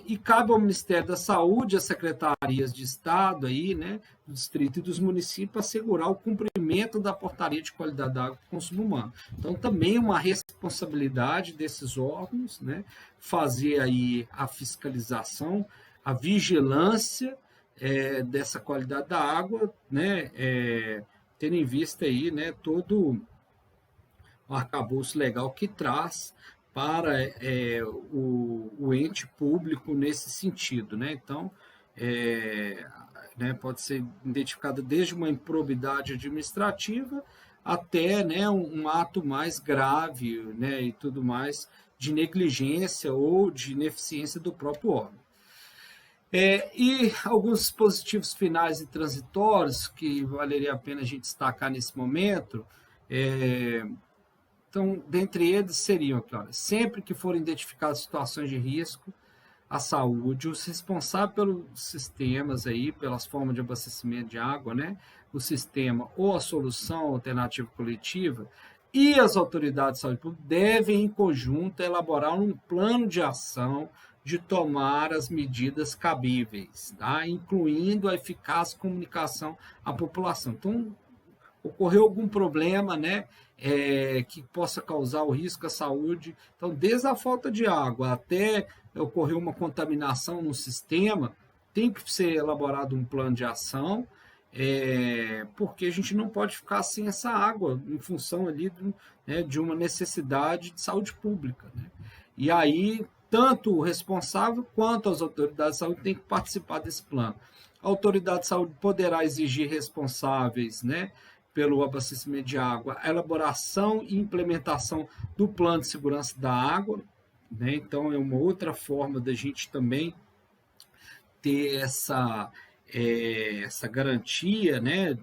E cabe ao Ministério da Saúde, às secretarias de Estado aí, né, do distrito e dos municípios, assegurar o cumprimento da portaria de qualidade da água para o consumo humano. Então, também uma responsabilidade desses órgãos, né, fazer aí a fiscalização, a vigilância dessa qualidade da água, né, tendo em vista aí, né, todo o arcabouço legal que traz para o ente público nesse sentido, né? Então, né, pode ser identificada desde uma improbidade administrativa até, né, um ato mais grave, né, e tudo mais de negligência ou de ineficiência do próprio órgão. E alguns dispositivos finais e transitórios que valeria a pena a gente destacar nesse momento. Então, dentre eles seriam aqui, olha, sempre que forem identificadas situações de risco à saúde, os responsáveis pelos sistemas aí, pelas formas de abastecimento de água, né, o sistema ou a solução alternativa coletiva e as autoridades de saúde pública devem, em conjunto, elaborar um plano de ação de tomar as medidas cabíveis, tá? Incluindo a eficaz comunicação à população. Então, ocorreu algum problema, né, que possa causar o risco à saúde. Então, desde a falta de água até ocorrer uma contaminação no sistema, tem que ser elaborado um plano de ação, porque a gente não pode ficar sem essa água em função ali de uma necessidade de saúde pública, né? E aí, tanto o responsável quanto as autoridades de saúde têm que participar desse plano. A autoridade de saúde poderá exigir responsáveis, né, pelo abastecimento de água, a elaboração e implementação do plano de segurança da água, né? Então, é uma outra forma da gente também ter essa garantia, né,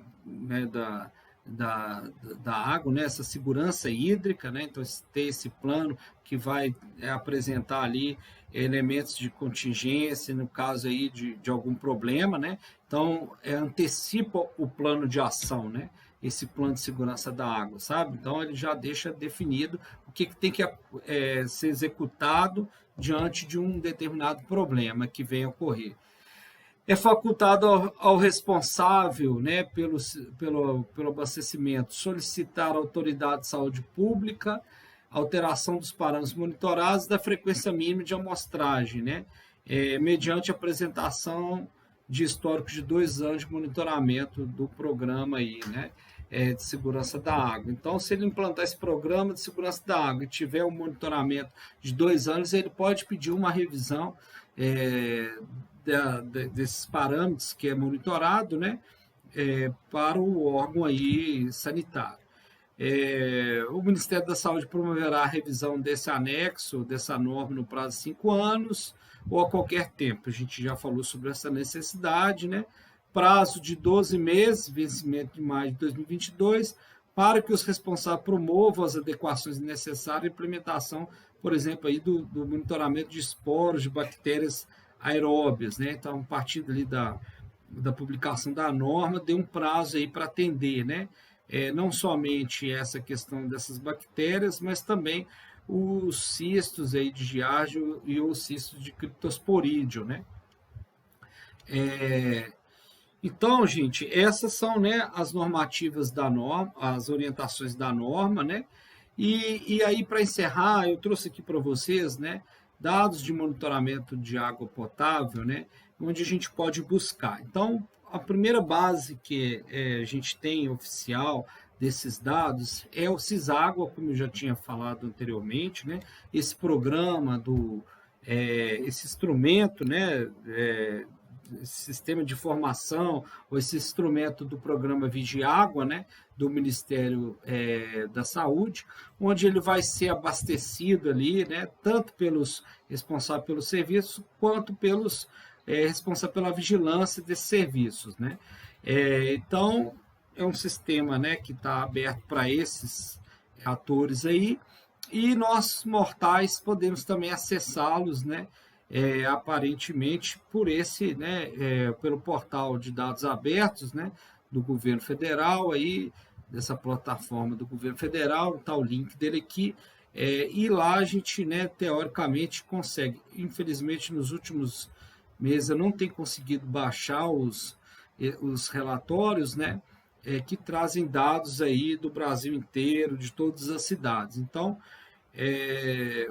da água, né, essa segurança hídrica, né? Então, ter esse plano que vai apresentar ali elementos de contingência, no caso aí de algum problema, né? Então, antecipa o plano de ação, né? Esse plano de segurança da água, sabe? Então, ele já deixa definido o que tem que ser executado diante de um determinado problema que venha a ocorrer. É facultado ao responsável, né, pelo abastecimento solicitar à autoridade de saúde pública alteração dos parâmetros monitorados da frequência mínima de amostragem, né, mediante apresentação de histórico de 2 anos de monitoramento do programa aí, né, de segurança da água. Então, se ele implantar esse programa de segurança da água e tiver um monitoramento de 2 anos, ele pode pedir uma revisão desses parâmetros que é monitorado, né, para o órgão aí sanitário. O Ministério da Saúde promoverá a revisão desse anexo, dessa norma, no prazo de 5 anos, ou a qualquer tempo. A gente já falou sobre essa necessidade, né? Prazo de 12 meses, vencimento de maio de 2022, para que os responsáveis promovam as adequações necessárias à implementação, por exemplo, aí do monitoramento de esporos de bactérias aeróbias, né? Então, a partir ali da publicação da norma, deu um prazo aí para atender, né? Não somente essa questão dessas bactérias, mas também os cistos aí de Giardia e os cistos de Cryptosporídeo, né? Então, gente, essas são, né, as normativas da norma, as orientações da norma, né? E aí, para encerrar, eu trouxe aqui para vocês, né, dados de monitoramento de água potável, né, onde a gente pode buscar. Então, a primeira base que a gente tem oficial desses dados é o Ciságua, como eu já tinha falado anteriormente, né? Esse programa esse instrumento, né? Esse sistema de informação, ou esse instrumento do programa Vigiágua, né? Do Ministério da Saúde, onde ele vai ser abastecido ali, né? Tanto pelos responsáveis pelo serviço, quanto pelos responsáveis pela vigilância desses serviços, né? Então, é um sistema, né, que está aberto para esses atores aí, e nós, mortais, podemos também acessá-los, né, aparentemente por esse, né, pelo portal de dados abertos, né, do governo federal, aí, dessa plataforma do governo federal, está o link dele aqui, e lá a gente, né, teoricamente consegue. Infelizmente, nos últimos meses eu não tenho conseguido baixar os relatórios, né, que trazem dados aí do Brasil inteiro, de todas as cidades. Então,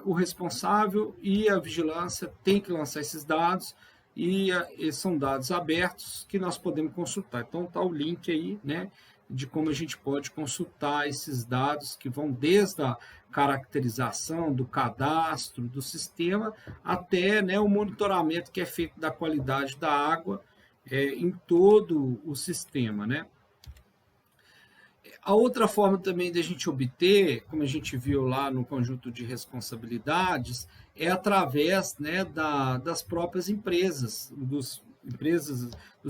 o responsável e a vigilância têm que lançar esses dados, e são dados abertos que nós podemos consultar. Então, está o link aí, né, de como a gente pode consultar esses dados que vão desde a caracterização do cadastro do sistema até, né, o monitoramento que é feito da qualidade da água em todo o sistema, né? A outra forma também de a gente obter, como a gente viu lá no conjunto de responsabilidades, é através, né, das próprias empresas, dos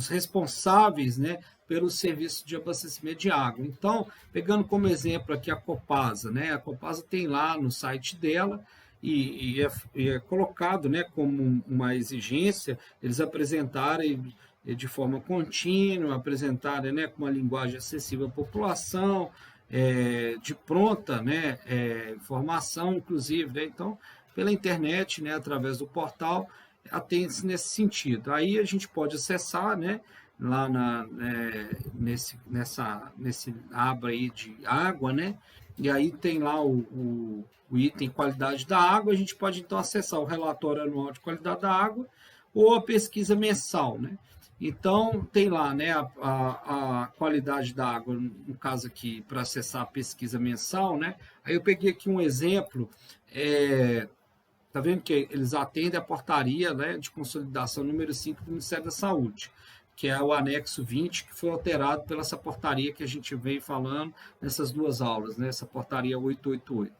responsáveis, né, pelo serviço de abastecimento de água. Então, pegando como exemplo aqui a Copasa, né, a Copasa tem lá no site dela, e é colocado, né, como uma exigência eles apresentarem de forma contínua, apresentarem, né, com uma linguagem acessível à população, de pronta, né, informação, inclusive, né? Então, pela internet, né, através do portal, atende-se nesse sentido. Aí a gente pode acessar, né, lá nesse aba aí de água, né, e aí tem lá o item qualidade da água, a gente pode então acessar o relatório anual de qualidade da água ou a pesquisa mensal, né? Então, tem lá, né, a qualidade da água, no caso aqui, para acessar a pesquisa mensal, né? Aí eu peguei aqui um exemplo, tá vendo que eles atendem a portaria, né, de consolidação número 5 do Ministério da Saúde, que é o anexo 20, que foi alterado pela essa portaria que a gente veio falando nessas duas aulas, né, essa portaria 888.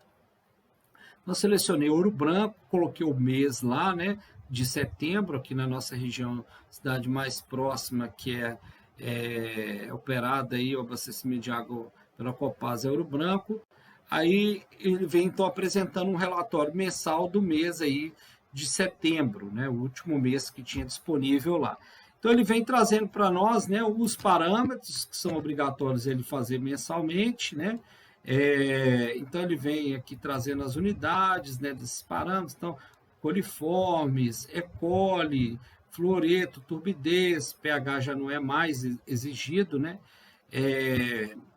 Eu selecionei Ouro Branco, coloquei o mês lá, né, de setembro, aqui na nossa região, cidade mais próxima, que é operada aí, o abastecimento de água pela Copasa é Ouro Branco. Aí ele vem então apresentando um relatório mensal do mês aí de setembro, né, o último mês que tinha disponível lá. Então ele vem trazendo para nós, né, os parâmetros que são obrigatórios ele fazer mensalmente, né? Então ele vem aqui trazendo as unidades, né, desses parâmetros, então coliformes, E. coli, fluoreto, turbidez, pH já não é mais exigido, né?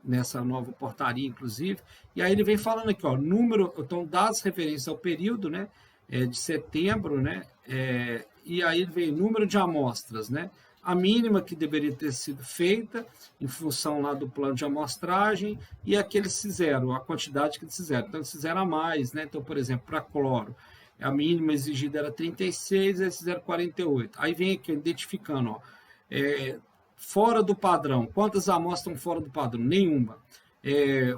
Nessa nova portaria, inclusive. E aí ele vem falando aqui, ó, número, então dados referentes ao período, né, de setembro, né, E aí vem número de amostras, né? A mínima que deveria ter sido feita em função lá do plano de amostragem e a que eles fizeram, a quantidade que eles fizeram. Então, eles fizeram a mais, né? Então, por exemplo, para cloro, a mínima exigida era 36, eles fizeram 48. Aí vem aqui identificando, ó, fora do padrão. Quantas amostras estão fora do padrão? Nenhuma.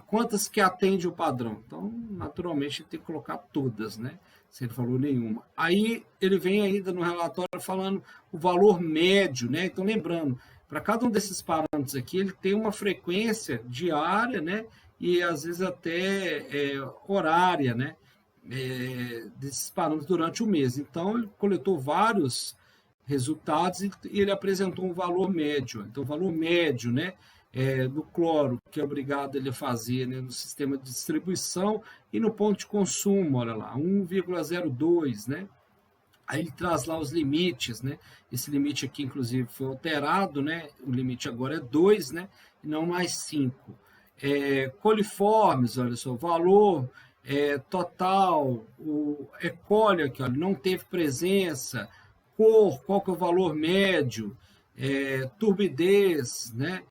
Quantas que atende o padrão? Então, naturalmente, ele tem que colocar todas, né? Se ele falou nenhuma. Aí ele vem ainda no relatório falando o valor médio, né? Então, lembrando, para cada um desses parâmetros aqui, ele tem uma frequência diária, né? E às vezes até horária, né? Desses parâmetros durante o mês. Então, ele coletou vários resultados e ele apresentou um valor médio. Então, o valor médio, né? Do cloro, que é obrigado ele a fazer, né, no sistema de distribuição e no ponto de consumo, olha lá, 1,02, né? Aí ele traz lá os limites, né? Esse limite aqui, inclusive, foi alterado, né? O limite agora é 2, né? E não mais 5. Coliformes, olha só, o valor total, o E. coli aqui, olha, não teve presença, cor, qual que é o valor médio, turbidez, né?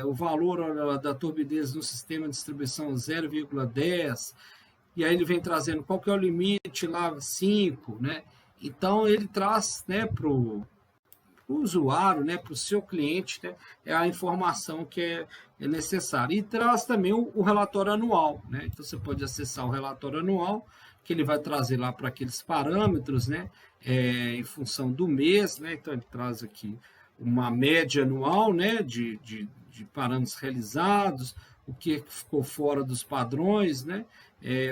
O valor da turbidez no sistema de distribuição 0,10, e aí ele vem trazendo qual que é o limite lá, 5, né? Então ele traz, né, para o usuário, né, para o seu cliente, né, a informação que é necessária. E traz também o relatório anual, né? Então você pode acessar o relatório anual, que ele vai trazer lá para aqueles parâmetros, né, em função do mês, né? Então ele traz aqui uma média anual, né, de parâmetros realizados, o que ficou fora dos padrões, né,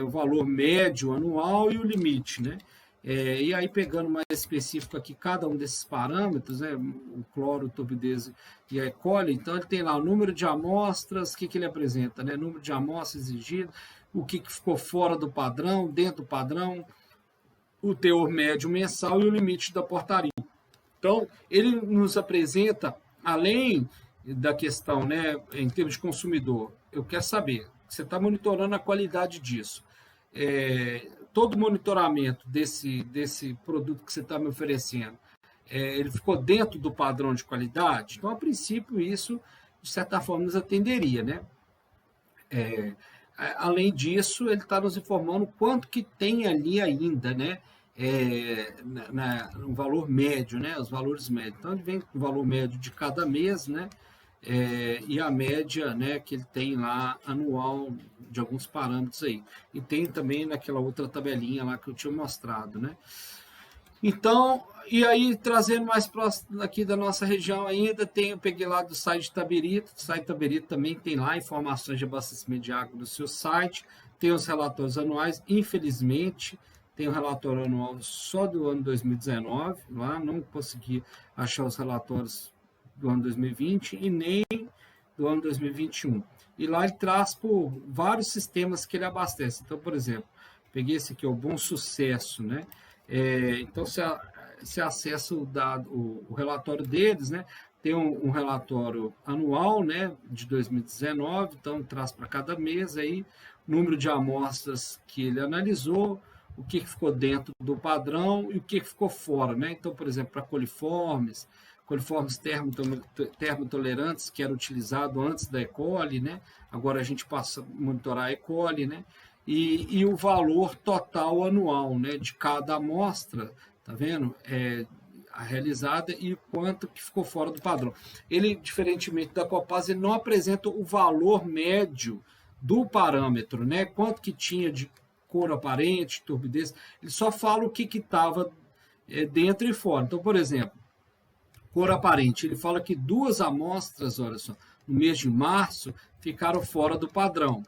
o valor médio anual e o limite, né. E aí, pegando mais específico aqui, cada um desses parâmetros, né, o cloro, o turbidez e a E. coli, então ele tem lá o número de amostras, o que ele apresenta, né, número de amostras exigidas, o que ficou fora do padrão, dentro do padrão, o teor médio mensal e o limite da portaria. Então, ele nos apresenta, além da questão, né, em termos de consumidor, eu quero saber, você está monitorando a qualidade disso. Todo monitoramento desse produto que você está me oferecendo, ele ficou dentro do padrão de qualidade? Então, a princípio, isso, de certa forma, nos atenderia, né? Além disso, ele está nos informando quanto que tem ali ainda, né? No valor médio, né? Os valores médios. Então, ele vem com o valor médio de cada mês, né? E a média, né, que ele tem lá anual de alguns parâmetros aí. E tem também naquela outra tabelinha lá que eu tinha mostrado, né? Então, e aí, trazendo mais próximo aqui da nossa região ainda, eu peguei lá do site de Tabirito. O site de Tabirito também tem lá informações de abastecimento de água no seu site, tem os relatórios anuais. Infelizmente, tem o relatório anual só do ano 2019, lá não consegui achar os relatórios do ano 2020 e nem do ano 2021. E lá ele traz por vários sistemas que ele abastece. Então, por exemplo, peguei esse aqui, o Bom Sucesso, né? Então, você acessa o relatório deles, né? Tem um relatório anual, né, de 2019, então traz para cada mês aí número de amostras que ele analisou, o que ficou dentro do padrão e o que ficou fora, né? Então, por exemplo, para coliformes termotolerantes, que era utilizado antes da E. coli, né? Agora a gente passa a monitorar a E. coli, né? E o valor total anual, né, de cada amostra, tá vendo? A realizada e quanto que ficou fora do padrão. Ele, diferentemente da Copasa, ele não apresenta o valor médio do parâmetro, né? Quanto que tinha de cor aparente, turbidez, ele só fala o que estava dentro e fora. Então, por exemplo, cor aparente, ele fala que 2 amostras, olha só, no mês de março, ficaram fora do padrão.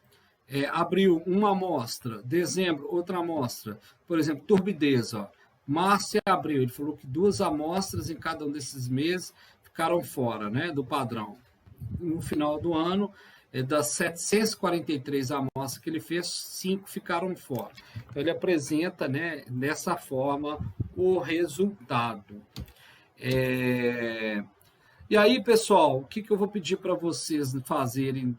Abril, uma amostra, dezembro, outra amostra. Por exemplo, turbidez, ó, março e abril, ele falou que 2 amostras em cada um desses meses ficaram fora, né, do padrão. No final do ano, das 743 amostras que ele fez, 5 ficaram fora. Então, ele apresenta, né, dessa forma o resultado. E aí, pessoal, o que eu vou pedir para vocês fazerem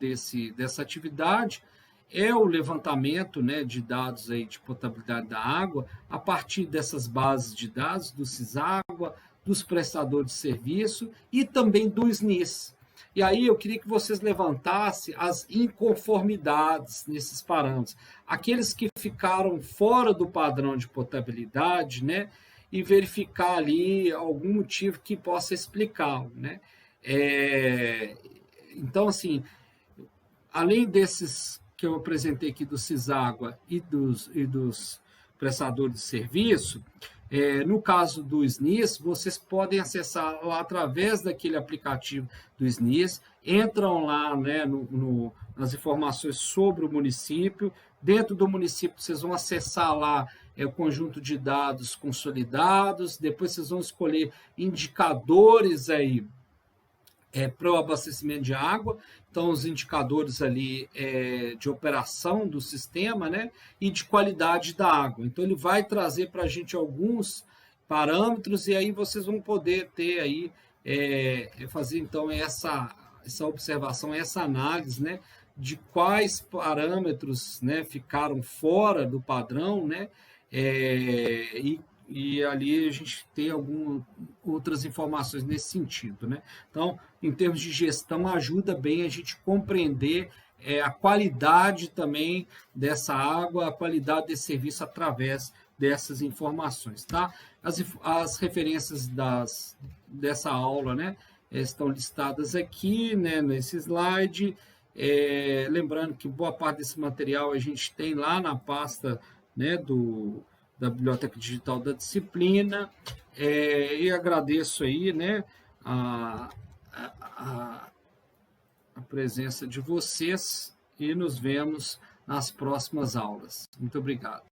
dessa atividade? é o levantamento, né, de dados aí de potabilidade da água a partir dessas bases de dados do CISÁGUA, dos prestadores de serviço e também do SNIS. E aí eu queria que vocês levantassem as inconformidades nesses parâmetros, aqueles que ficaram fora do padrão de potabilidade, né, e verificar ali algum motivo que possa explicar, né? Então, assim, além desses que eu apresentei aqui do CISÁGUA e dos prestadores de serviço, no caso do SNIS, vocês podem acessar lá através daquele aplicativo do SNIS, entram lá, né, nas informações sobre o município. Dentro do município, vocês vão acessar lá o conjunto de dados consolidados, depois vocês vão escolher indicadores aí para o abastecimento de água, então os indicadores ali de operação do sistema, né, e de qualidade da água. Então ele vai trazer para a gente alguns parâmetros e aí vocês vão poder ter aí fazer então essa observação, essa análise, né, de quais parâmetros, né, ficaram fora do padrão, né, e ali a gente tem algumas outras informações nesse sentido, né? Então, em termos de gestão, ajuda bem a gente compreender a qualidade também dessa água, a qualidade desse serviço através dessas informações, tá? As referências dessa aula, né, estão listadas aqui, né, nesse slide. Lembrando que boa parte desse material a gente tem lá na pasta, né, da Biblioteca Digital da Disciplina, e agradeço aí, né, a presença de vocês e nos vemos nas próximas aulas. Muito obrigado.